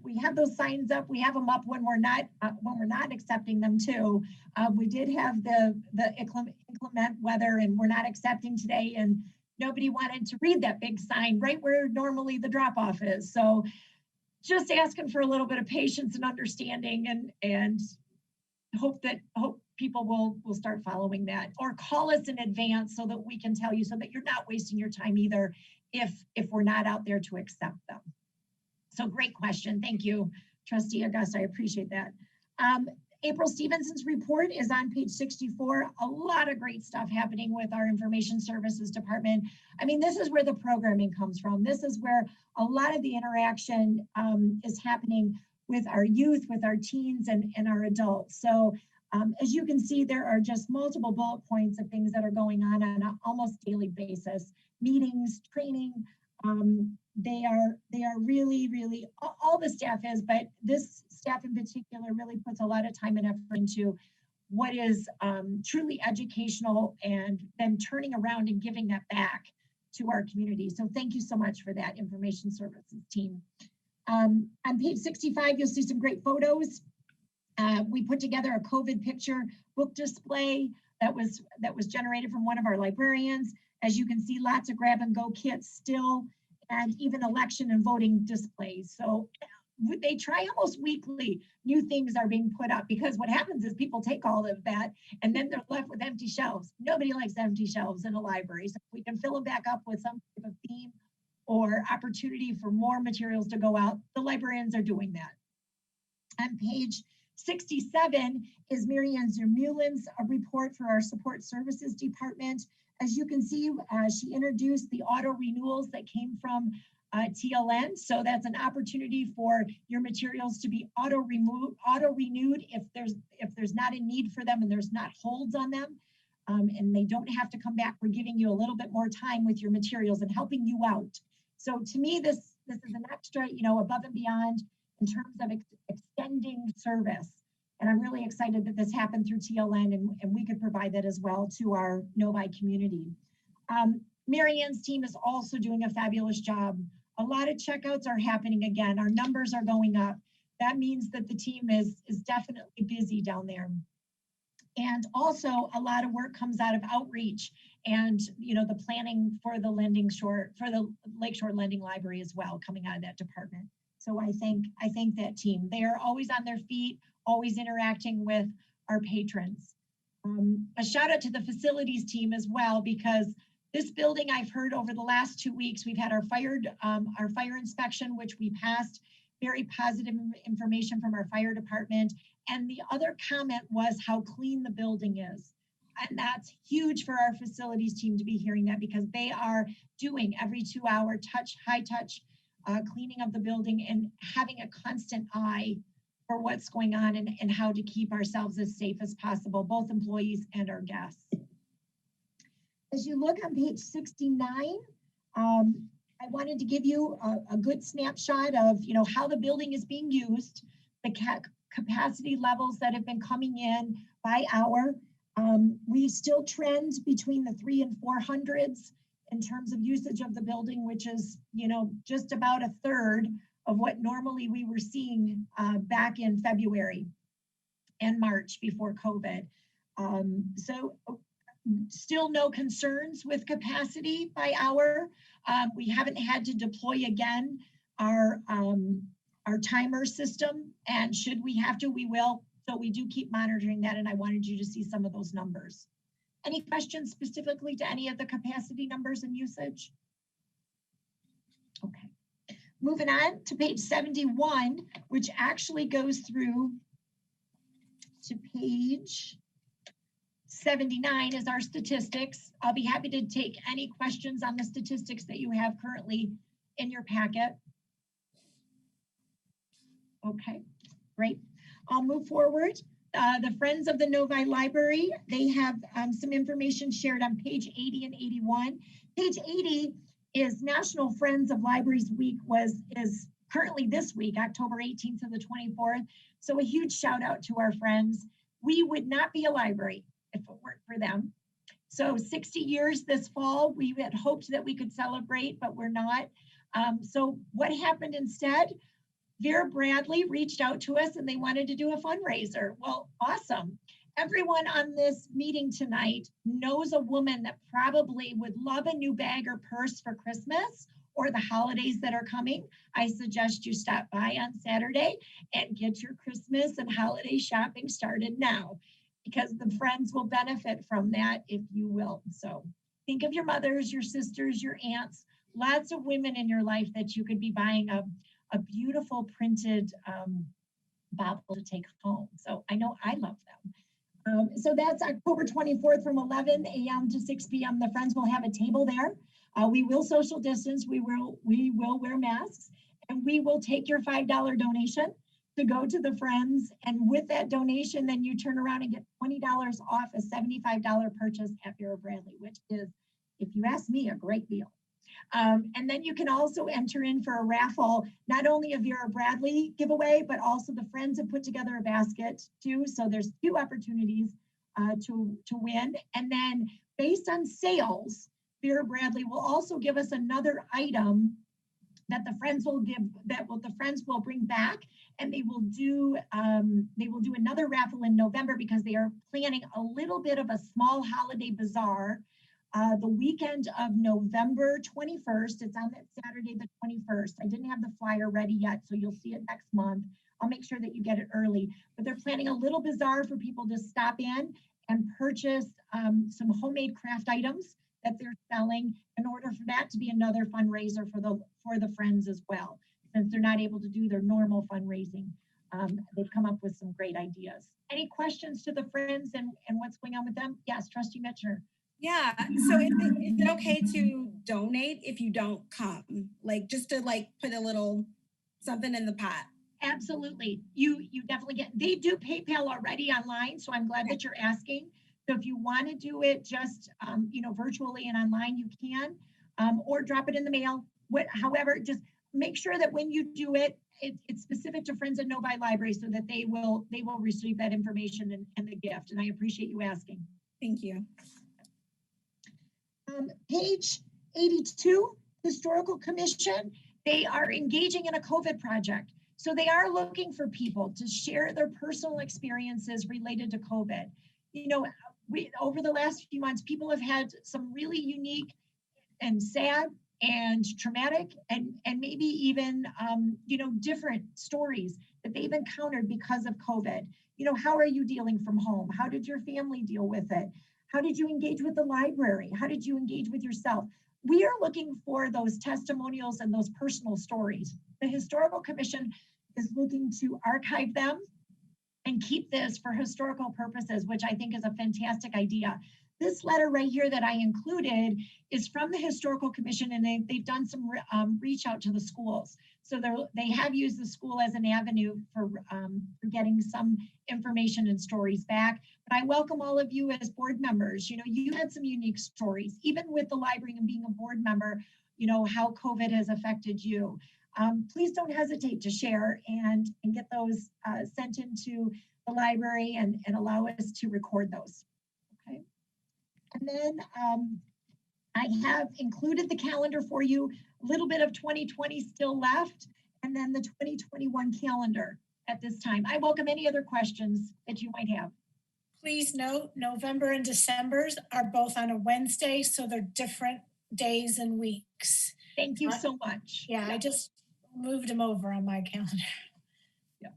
We have those signs up. We have them up when we're not accepting them too. We did have the inclement weather, and we're not accepting today. And nobody wanted to read that big sign right where normally the drop off is. So just asking for a little bit of patience and understanding, and hope people will start following that, or call us in advance so that we can tell you, so that you're not wasting your time either if we're not out there to accept them. So great question. Thank you, Trustee Augusta. I appreciate that. April Stevenson's report is on page 64. A lot of great stuff happening with our information services department. I mean, this is where the programming comes from. This is where a lot of the interaction is happening with our youth, with our teens, and our adults. So as you can see, there are just multiple bullet points of things that are going on an almost daily basis. Meetings, training, they are really, all the staff is, but this staff in particular really puts a lot of time and effort into what is truly educational, and then turning around and giving that back to our community. So thank you so much for that, information services team. On page 65, you'll see some great photos. We put together a COVID picture book display that was generated from one of our librarians. As you can see, lots of grab and go kits still, and even election and voting displays. So they try almost weekly, new things are being put up, because what happens is people take all of that and then they're left with empty shelves. Nobody likes empty shelves in a library. So if we can fill them back up with some type of theme or opportunity for more materials to go out, the librarians are doing that. On page 67 is Mary Ann Zermulin's report for our support services department. As you can see, she introduced the auto renewals that came from TLN. So that's an opportunity for your materials to be auto renewed if there's not a need for them and there's not holds on them, and they don't have to come back. We're giving you a little bit more time with your materials and helping you out. So to me, this is an extra, above and beyond in terms of extending service. And I'm really excited that this happened through TLN, and we could provide that as well to our Novi community. Mary Ann's team is also doing a fabulous job. A lot of checkouts are happening again. Our numbers are going up. That means that the team is definitely busy down there. And also a lot of work comes out of outreach and the planning for the Lakeshore Lending Library as well, coming out of that department. So I thank that team. They are always on their feet, always interacting with our patrons. A shout out to the facilities team as well, because this building, I've heard over the last 2 weeks, we've had our fire inspection, which we passed. Very positive information from our fire department. And the other comment was how clean the building is. And that's huge for our facilities team to be hearing that, because they are doing every 2-hour high touch cleaning of the building and having a constant eye for what's going on and how to keep ourselves as safe as possible, both employees and our guests. As you look on page 69, I wanted to give you a good snapshot of how the building is being used, the capacity levels that have been coming in by hour. We still trend between the 300s and 400s in terms of usage of the building, which is just about a third of what normally we were seeing back in February and March before COVID. So still no concerns with capacity by hour. We haven't had to deploy again our timer system, and should we have to, we will. So we do keep monitoring that, and I wanted you to see some of those numbers. Any questions specifically to any of the capacity numbers and usage? Okay. Moving on to page 71, which actually goes through to page 79 is our statistics. I'll be happy to take any questions on the statistics that you have currently in your packet. Okay, great. I'll move forward. The Friends of the Novi Library, they have some information shared on page 80 and 81. Page 80 is National Friends of Libraries Week is currently this week, October 18th to the 24th. So a huge shout out to our friends. We would not be a library if it weren't for them. So 60 years this fall, we had hoped that we could celebrate, but we're not. So what happened instead? Vera Bradley reached out to us and they wanted to do a fundraiser. Well, awesome. everyone on this meeting tonight knows a woman that probably would love a new bag or purse for Christmas or the holidays that are coming. I suggest you stop by on Saturday and get your Christmas and holiday shopping started now, because the friends will benefit from that if you will. So think of your mothers, your sisters, your aunts, lots of women in your life that you could be buying a beautiful printed Bible to take home. So I know I love them. So that's October 24th from 11 a.m. to 6 p.m. The friends will have a table there. We will social distance. We will wear masks, and we will take your $5 donation to go to the friends. And with that donation, then you turn around and get $20 off a $75 purchase at Vera Bradley, which is, if you ask me, a great deal. And then you can also enter in for a raffle, not only a Vera Bradley giveaway, but also the friends have put together a basket too. So there's 2 opportunities to win. And then based on sales, Vera Bradley will also give us another item that the friends will give, the friends will bring back, and they will do another raffle in November, because they are planning a little bit of a small holiday bazaar the weekend of November 21st. It's on that Saturday, the 21st. I didn't have the flyer ready yet, so you'll see it next month. I'll make sure that you get it early, but they're planning a little bazaar for people to stop in and purchase some homemade craft items that they're selling, in order for that to be another fundraiser for the friends as well. Since they're not able to do their normal fundraising, they've come up with some great ideas. Any questions to the friends and what's going on with them? Yes, Trustee Mitchner. Yeah. So is it okay to donate if you don't come? Like, just to like put a little something in the pot? Absolutely. You definitely get, they do PayPal already online, so I'm glad that you're asking. So if you want to do it just virtually and online, you can, or drop it in the mail. However, just make sure that when you do it, it's specific to Friends of Novi Library, so that they will receive that information and the gift. And I appreciate you asking. Thank you. Page 82, Historical Commission, they are engaging in a COVID project. So they are looking for people to share their personal experiences related to COVID. Over the last few months, people have had some really unique and sad and traumatic and maybe even different stories that they've encountered because of COVID. How are you dealing from home? How did your family deal with it? How did you engage with the library? How did you engage with yourself? We are looking for those testimonials and those personal stories. The Historical Commission is looking to archive them and keep this for historical purposes, which I think is a fantastic idea. This letter right here that I included is from the Historical Commission, and they've done some reach out to the schools. So they have used the school as an avenue for getting some information and stories back. But I welcome all of you as board members. You had some unique stories, even with the library and being a board member, how COVID has affected you. Please don't hesitate to share and get those sent into the library and allow us to record those. Okay. And then I have included the calendar for you, a little bit of 2020 still left, and then the 2021 calendar at this time. I welcome any other questions that you might have. Please note, November and December's are both on a Wednesday, so they're different days and weeks. Thank you so much. Yeah, I just moved them over on my calendar. Yeah.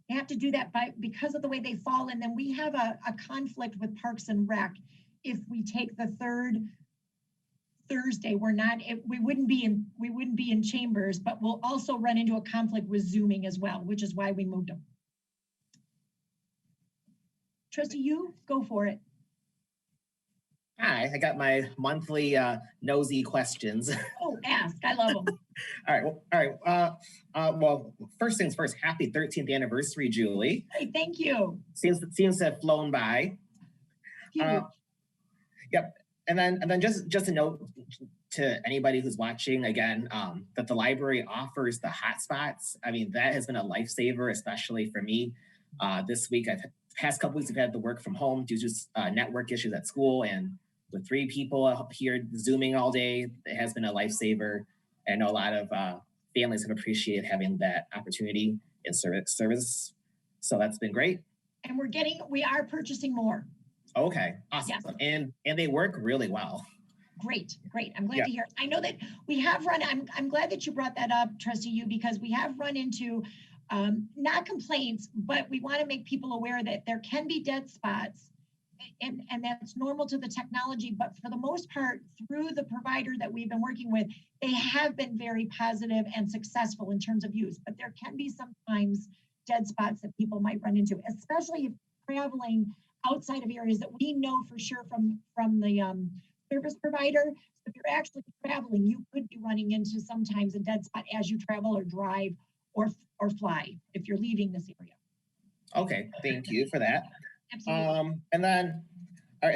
I have to do that because of the way they fall, and then we have a conflict with Parks and Rec. If we take the third Thursday, we wouldn't be in chambers, but we'll also run into a conflict with Zooming as well, which is why we moved them. Trustee, you go for it. Hi, I got my monthly nosy questions. Oh, ask. I love them. All right. Well, first things first. Happy 13th anniversary, Julie. Hey, thank you. Seems to have flown by. Yep. And then just a note to anybody who's watching again, that the library offers the hotspots. I mean, that has been a lifesaver, especially for me. This week, past couple weeks, I've had to work from home due to network issues at school, and with 3 people here Zooming all day, it has been a lifesaver. I know a lot of families have appreciated having that opportunity in service. So that's been great. And we are purchasing more. Okay, awesome. Yes. And they work really well. Great. I'm glad to hear. I know that we have I'm glad that you brought that up, Trustee Yu, because we have run into not complaints, but we want to make people aware that there can be dead spots, and that's normal to the technology. But for the most part, through the provider that we've been working with, they have been very positive and successful in terms of use. But there can be sometimes dead spots that people might run into, especially if traveling outside of areas that we know for sure from the service provider. So if you're actually traveling, you could be running into sometimes a dead spot as you travel or drive or fly if you're leaving this area. Okay, thank you for that. Absolutely. And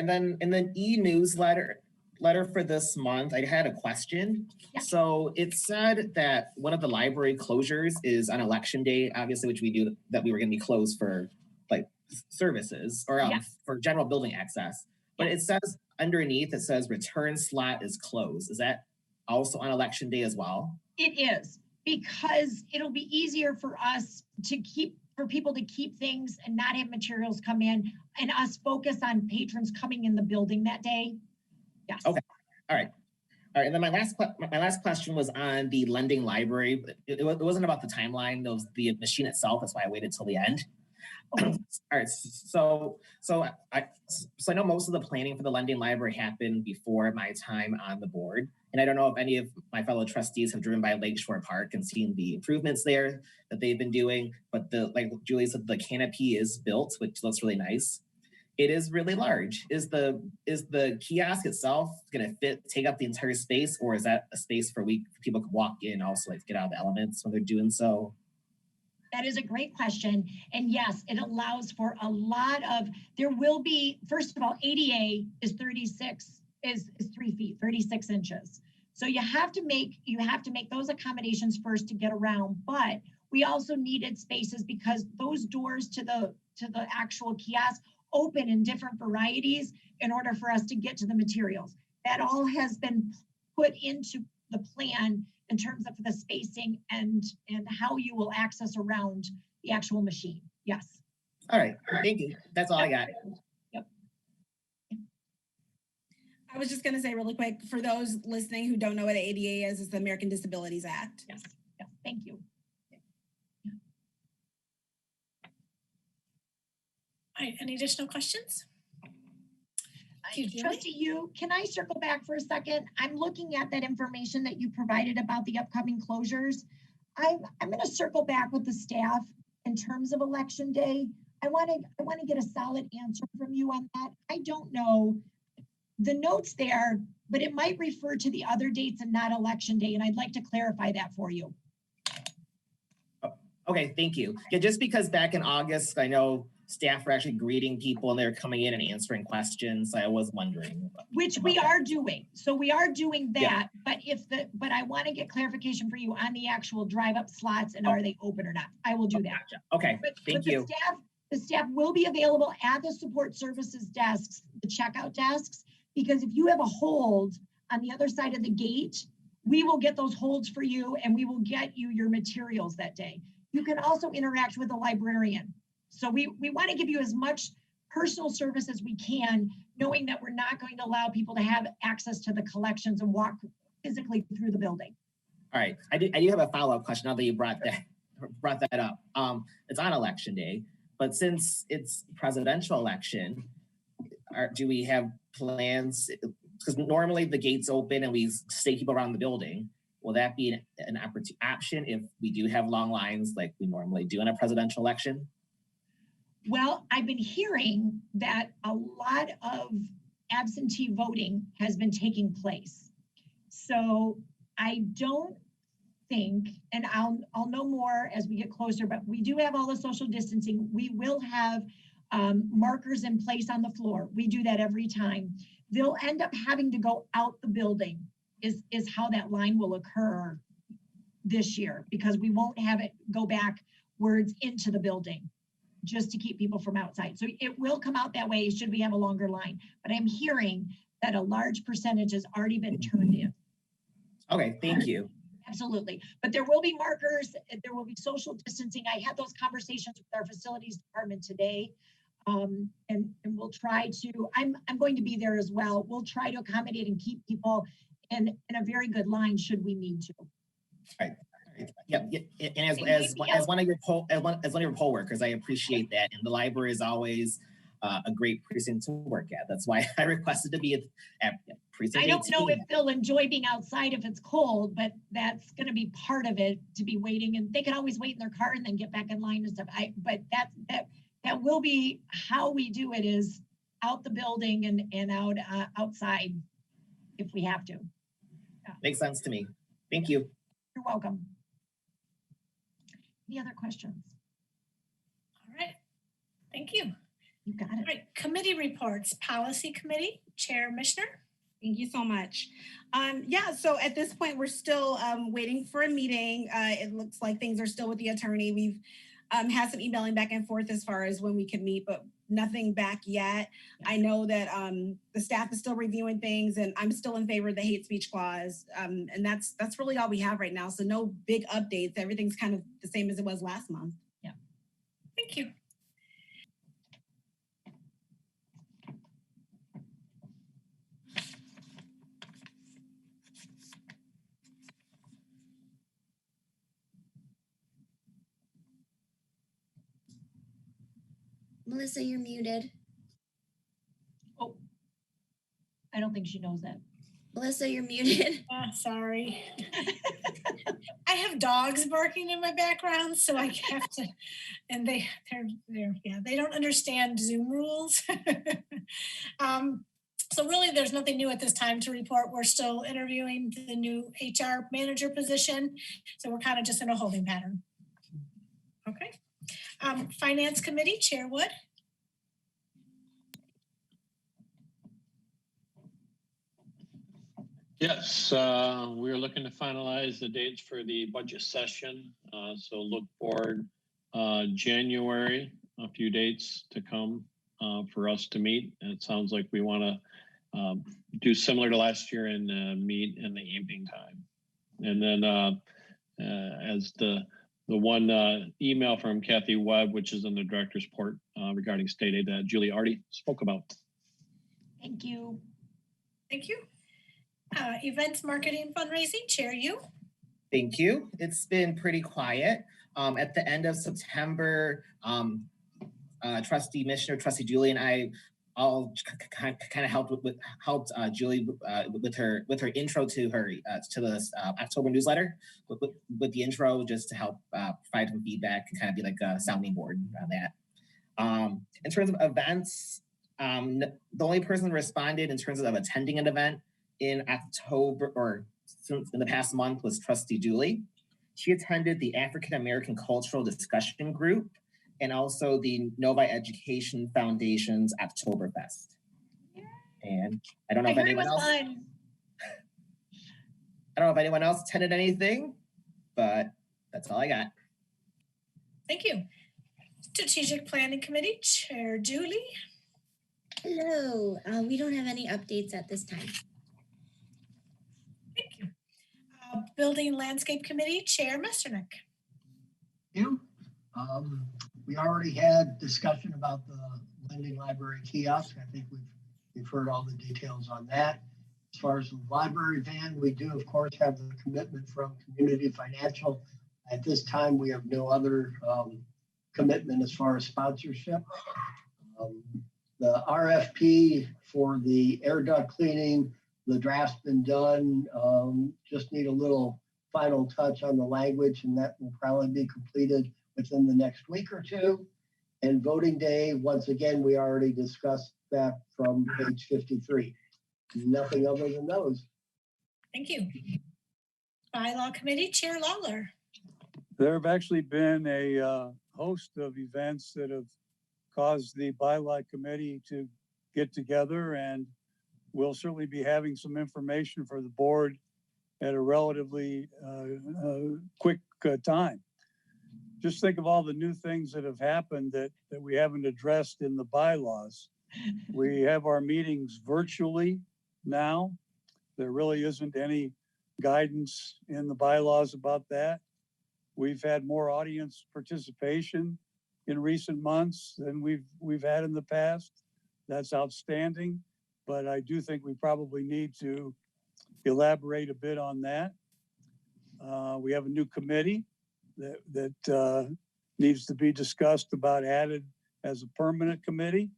then e-newsletter for this month, I had a question. Yeah. So it said that one of the library closures is on election day, obviously, which we knew that we were going to be closed for like services or for general building access. But it says underneath, it says return slot is closed. Is that also on election day as well? It is, because it'll be easier for us for people to keep things and not have materials come in, and us focus on patrons coming in the building that day. Yes. Okay. All right. And then my last question was on the lending library. It wasn't about the timeline. It was the machine itself. That's why I waited till the end. Okay. All right. So I know most of the planning for the lending library happened before my time on the board. And I don't know if any of my fellow trustees have driven by Lakeshore Park and seen the improvements there that they've been doing. But like Julie said, the canopy is built, which looks really nice. It is really large. Is the kiosk itself going to take up the entire space, or is that a space for people could walk in, also like get out of the elements when they're doing so? That is a great question. And yes, it allows for a lot of, there will be, first of all, ADA is 3 feet, 36 inches. So you have to make those accommodations first to get around. But we also needed spaces because those doors to the actual kiosk open in different varieties in order for us to get to the materials. That all has been put into the plan in terms of the spacing and how you will access around the actual machine. Yes. All right. Thank you. That's all I got. Yep. I was just going to say really quick, for those listening who don't know what ADA is, it's the American Disabilities Act. Yes. Thank you. All right, any additional questions? Trustee Yu, can I circle back for a second? I'm looking at that information that you provided about the upcoming closures. I'm going to circle back with the staff in terms of election day. I want to get a solid answer from you on that. I don't know the notes there, but it might refer to the other dates and not election day, and I'd like to clarify that for you. Okay, thank you. Yeah, just because back in August, I know staff were actually greeting people and they're coming in and answering questions. I was wondering. Which we are doing. So we are doing that, yeah. But I want to get clarification for you on the actual drive-up slots and are they open or not? I will do that. Gotcha. Okay, thank you. The staff will be available at the support services desks, the checkout desks, because if you have a hold on the other side of the gate, we will get those holds for you and we will get you your materials that day. You can also interact with a librarian. So we want to give you as much personal service as we can, knowing that we're not going to allow people to have access to the collections and walk physically through the building. All right, I do have a follow-up question now that you brought that up. It's on election day, but since it's presidential election, do we have plans? Because normally the gates open and we stay people around the building. Will that be an option if we do have long lines like we normally do in a presidential election? Well, I've been hearing that a lot of absentee voting has been taking place. So I don't think, and I'll know more as we get closer, but we do have all the social distancing. We will have markers in place on the floor. We do that every time. They'll end up having to go out the building is how that line will occur this year, because we won't have it go backwards into the building just to keep people from outside. So it will come out that way should we have a longer line. But I'm hearing that a large percentage has already been turned in. Okay, thank you. Absolutely. But there will be markers, there will be social distancing. I had those conversations with our facilities department today And we'll try to, I'm going to be there as well. We'll try to accommodate and keep people in a very good line should we need to. Right. Yep. And as one of your poll workers, I appreciate that. And the library is always a great precinct to work at. That's why I requested to be at precinct. I don't know if they'll enjoy being outside if it's cold, but that's going to be part of it, to be waiting, and they can always wait in their car and then get back in line and stuff. But that will be how we do it, is out the building and out outside if we have to. Makes sense to me. Thank you. You're welcome. Any other questions? All right. Thank you. You got All it. right. Committee reports. Policy Committee, Chair Mishner. Thank you so much. Yeah, so at this point, we're still waiting for a meeting. It looks like things are still with the attorney. We've had some emailing back and forth as far as when we can meet, but nothing back yet. I know that the staff is still reviewing things, and I'm still in favor of the hate speech clause. And that's really all we have right now. So no big updates. Everything's kind of the same as it was last month. Yeah. Thank you. Melissa, you're muted. Oh, I don't think she knows that. Melissa, you're muted. Sorry. I have dogs barking in my background, so I have to, and they don't understand Zoom rules. So really, there's nothing new at this time to report. We're still interviewing the new HR manager position, so we're kind of just in a holding pattern. Okay. Finance Committee, Chair Wood. Yes, we're looking to finalize the dates for the budget session. So look forward January, a few dates to come for us to meet. And it sounds like we want to do similar to last year and meet in the evening time. And then as the one email from Kathy Webb, which is in the director's report regarding state aid that Julie already spoke about. Thank you. Thank you. Events, marketing, fundraising, Chair Yu. Thank you. It's been pretty quiet. At the end of September, Trustee Mishner, Trustee Julie, and I all kind of helped Julie with her intro to her to the October newsletter with the intro, just to help provide some feedback and kind of be like a sounding board on that. In terms of events, the only person who responded in terms of attending an event in October or in the past month was Trustee Julie. She attended the African American Cultural Discussion Group and also the Novi Education Foundation's Oktoberfest. And I don't know if anyone else attended anything, but that's all I got. Thank you. Strategic Planning Committee, Chair Julie. Hello. We don't have any updates at this time. Thank you. Building and Landscape Committee, Chair Mesternick. Thank you. We already had discussion about the lending library kiosk. I think we've heard all the details on that. As far as the library van, we do of course have the commitment from Community Financial. At this time, we have no other commitment as far as sponsorship. The RFP for the air duct cleaning, the draft's been done. Just need a little final touch on the language, and that will probably be completed within the next week or two. And voting day, once again, we already discussed that from page 53. Nothing other than those. Thank you. Bylaw Committee, Chair Lawler. There have actually been a host of events that have caused the bylaw committee to get together, and we'll certainly be having some information for the board at a relatively quick time. Just think of all the new things that have happened that we haven't addressed in the bylaws. We have our meetings virtually now. There really isn't any guidance in the bylaws about that. We've had more audience participation in recent months than we've had in the past. That's outstanding, but I do think we probably need to elaborate a bit on that. We have a new committee that needs to be discussed about added as a permanent committee.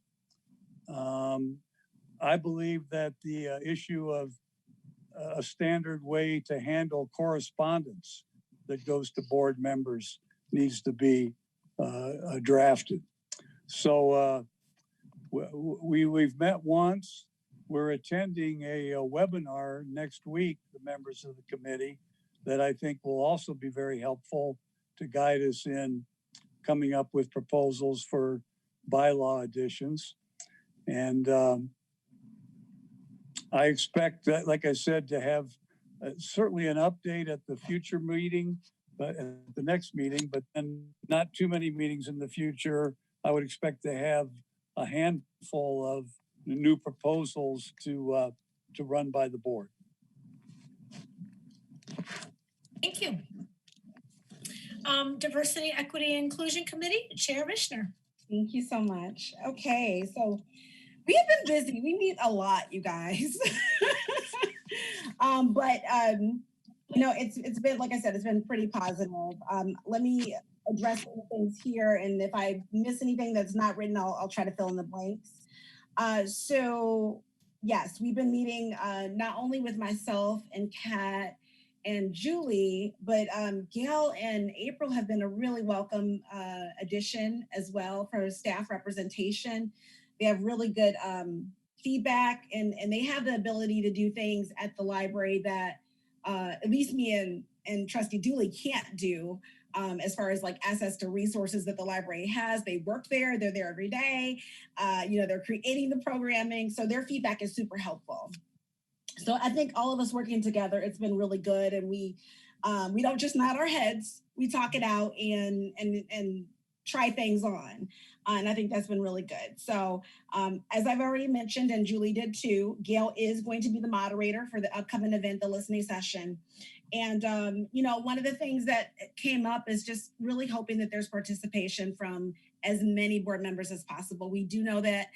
I believe that the issue of a standard way to handle correspondence that goes to board members needs to be drafted. So we've met once. We're attending a webinar next week, the members of the committee, that I think will also be very helpful to guide us in coming up with proposals for bylaw additions. And I expect that, like I said, to have certainly an update at the future meeting, but at the next meeting, but then not too many meetings in the future. I would expect to have a handful of new proposals to run by the board. Thank you. Diversity, Equity, and Inclusion Committee, Chair Mishner. Thank you so much. Okay, so we have been busy. We meet a lot, you guys. You know, it's been, like I said, it's been pretty positive. Let me address some things here, and if I miss anything that's not written, I'll try to fill in the blanks. So yes, we've been meeting not only with myself and Kat and Julie, but Gail and April have been a really welcome addition as well for staff representation. They have really good feedback, and they have the ability to do things at the library that at least me and Trustee Dooley can't do, as far as like access to resources that the library has. They work there, they're there every day, you know, they're creating the programming, so their feedback is super helpful. So I think all of us working together, it's been really good, and we don't just nod our heads, we talk it out and try things on. And I think that's been really good. So as I've already mentioned, and Julie did too, Gail is going to be the moderator for the upcoming event, the listening session. And, you know, one of the things that came up is just really hoping that there's participation from as many board members as possible. We do know that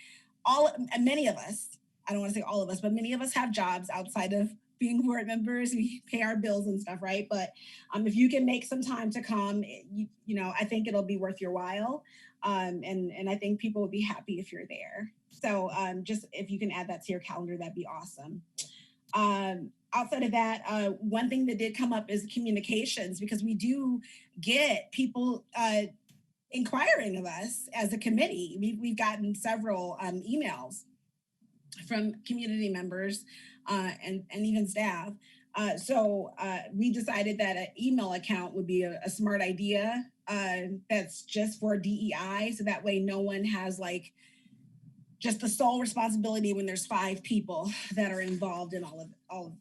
many of us, I don't want to say all of us, but many of us have jobs outside of being board members. We pay our bills and stuff, right? But if you can make some time to come, you know, I think it'll be worth your while. And I think people will be happy if you're there. So just if you can add that to your calendar, that'd be awesome. Outside of that, one thing that did come up is communications, because we do get people inquiring of us as a committee. We've gotten several emails from community members and even staff. So we decided that an email account would be a smart idea that's just for DEI. So that way no one has like just the sole responsibility when there's 5 people that are involved in all of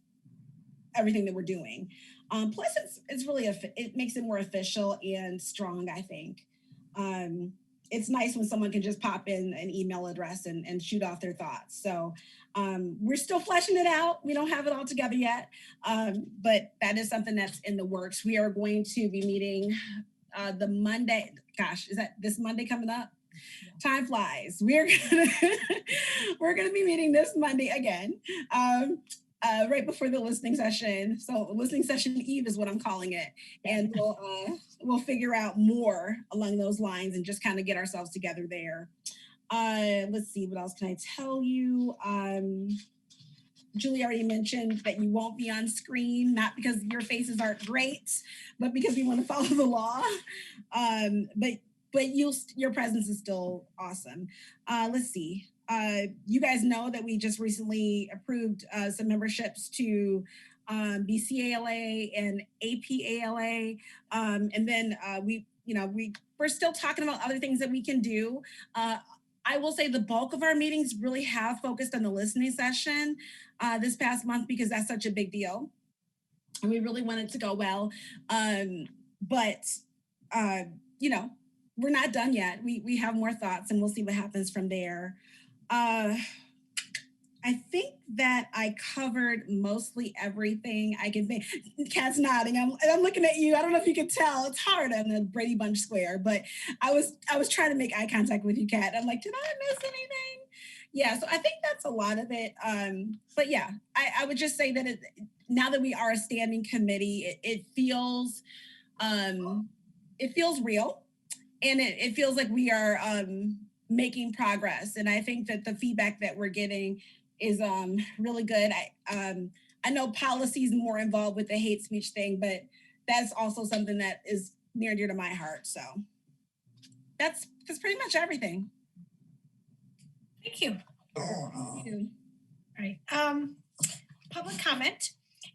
everything that we're doing. Plus it's really, it makes it more official and strong, I think. It's nice when someone can just pop in an email address and shoot off their thoughts. So we're still fleshing it out. We don't have it all together yet, but that is something that's in the works. We are going to be meeting the Monday. Gosh, is that this Monday coming up? Yeah. Time flies. We're gonna be meeting this Monday again. Right before the listening session. So listening session eve is what I'm calling it. And we'll figure out more along those lines and just kind of get ourselves together there. Let's see, what else can I tell you? Julie already mentioned that you won't be on screen, not because your faces aren't great, but because we want to follow the law. But your presence is still awesome. Let's see. You guys know that we just recently approved some memberships to BCALA and APALA. And then we're still talking about other things that we can do. I will say the bulk of our meetings really have focused on the listening session this past month because that's such a big deal. And we really want it to go well. But we're not done yet. We have more thoughts and we'll see what happens from there. I I think that I covered mostly everything I can think. Kat's nodding. I'm looking at you. I don't know if you can tell. It's hard on the Brady Bunch square, but I was trying to make eye contact with you, Kat. I'm like, did I miss anything? Yeah, so I think that's a lot of it. But yeah, I would just say that now that we are a standing committee, it feels real, and it feels like we are making progress. And I think that the feedback that we're getting is really good. I know policy is more involved with the hate speech thing, but that's also something that is near and dear to my heart. So that's pretty much everything. Thank you. Thank you. All right. Public comment.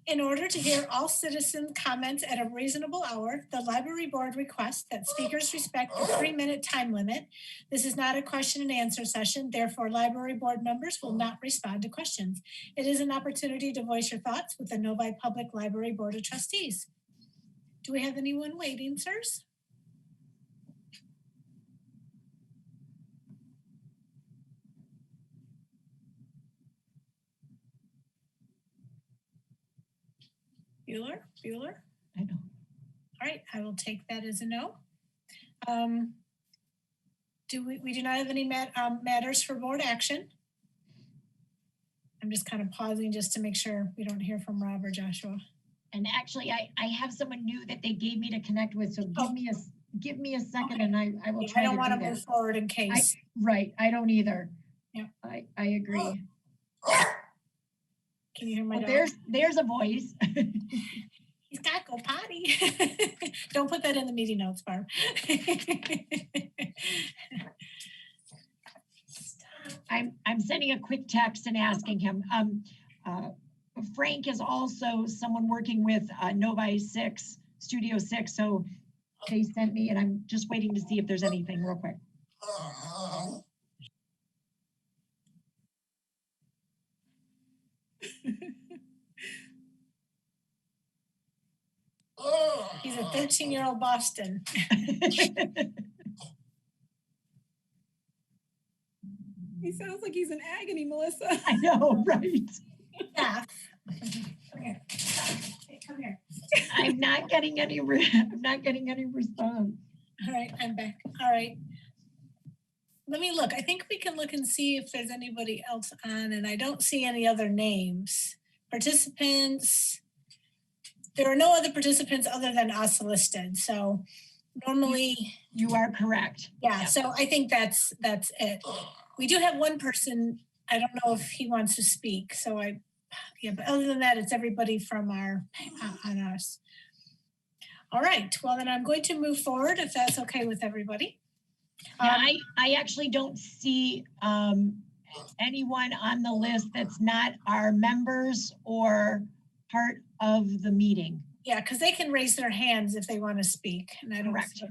In order to hear all citizen comments at a reasonable hour, the library board requests that speakers respect the 3-minute time limit. This is not a question and answer session. Therefore, library board members will not respond to questions. It is an opportunity to voice your thoughts with the Novi Public Library Board of Trustees. Do we have anyone waiting, sirs? Bueller? I know. All right, I will take that as a no. We do not have any matters for board action. I'm just kind of pausing just to make sure we don't hear from Rob or Joshua. And actually, I have someone new that they gave me to connect with, so give me a second, Okay. and I will Yeah, try I don't to want to do move that. forward in case. Right, I don't either. Yeah. I agree. Can you hear my Oh, dog? there's a voice. He's got to go potty. Don't put that in the meeting notes, Barb. I'm sending a quick text and asking him. Frank is also someone working with Novi 6, Studio 6, so they sent me, and I'm just waiting to see if there's anything real quick. He's a 13-year-old Boston. He sounds like he's in agony, Melissa. I know, right? Yeah. Come here. Come here. I'm not getting any response. All right, I'm back. All right. Let me look. I think we can look and see if there's anybody else on, and I don't see any other names. Participants. There are no other participants other than us listed. So normally. You are correct. Yeah, so I think that's it. We do have one person. I don't know if he wants to speak. So but other than that, it's everybody from on us. All right. Well, then I'm going to move forward if that's okay with everybody. Yeah, I actually don't see anyone on the list that's not our members or part of the meeting. Yeah, because they can raise their hands if they want to speak. And I don't. Correct.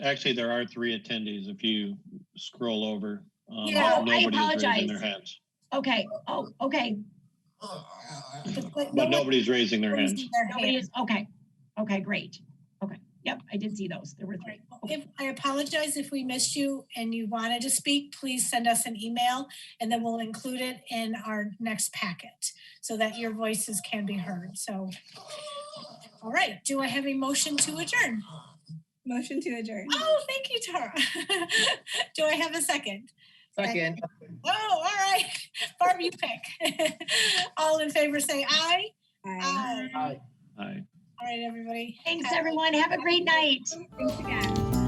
Actually, there are 3 attendees if you scroll over. Yeah, nobody's I apologize. raising their hands. Okay. Oh, okay. But nobody's raising their hands. Nobody is. Okay. Okay, great. Okay. Yep, I did see those. There were 3. Okay. I apologize if we missed you and you wanted to speak, please send us an email and then we'll include it in our next packet so that your voices can be heard. So, all right. Do I have a motion to adjourn? Motion to adjourn. Oh, thank you, Tara. Do I have a second? Second. Oh, all right. Barb, you pick. All in favor say aye. Aye. Aye. Aye. All right, everybody. Thanks, everyone. Have a great night. Thanks again.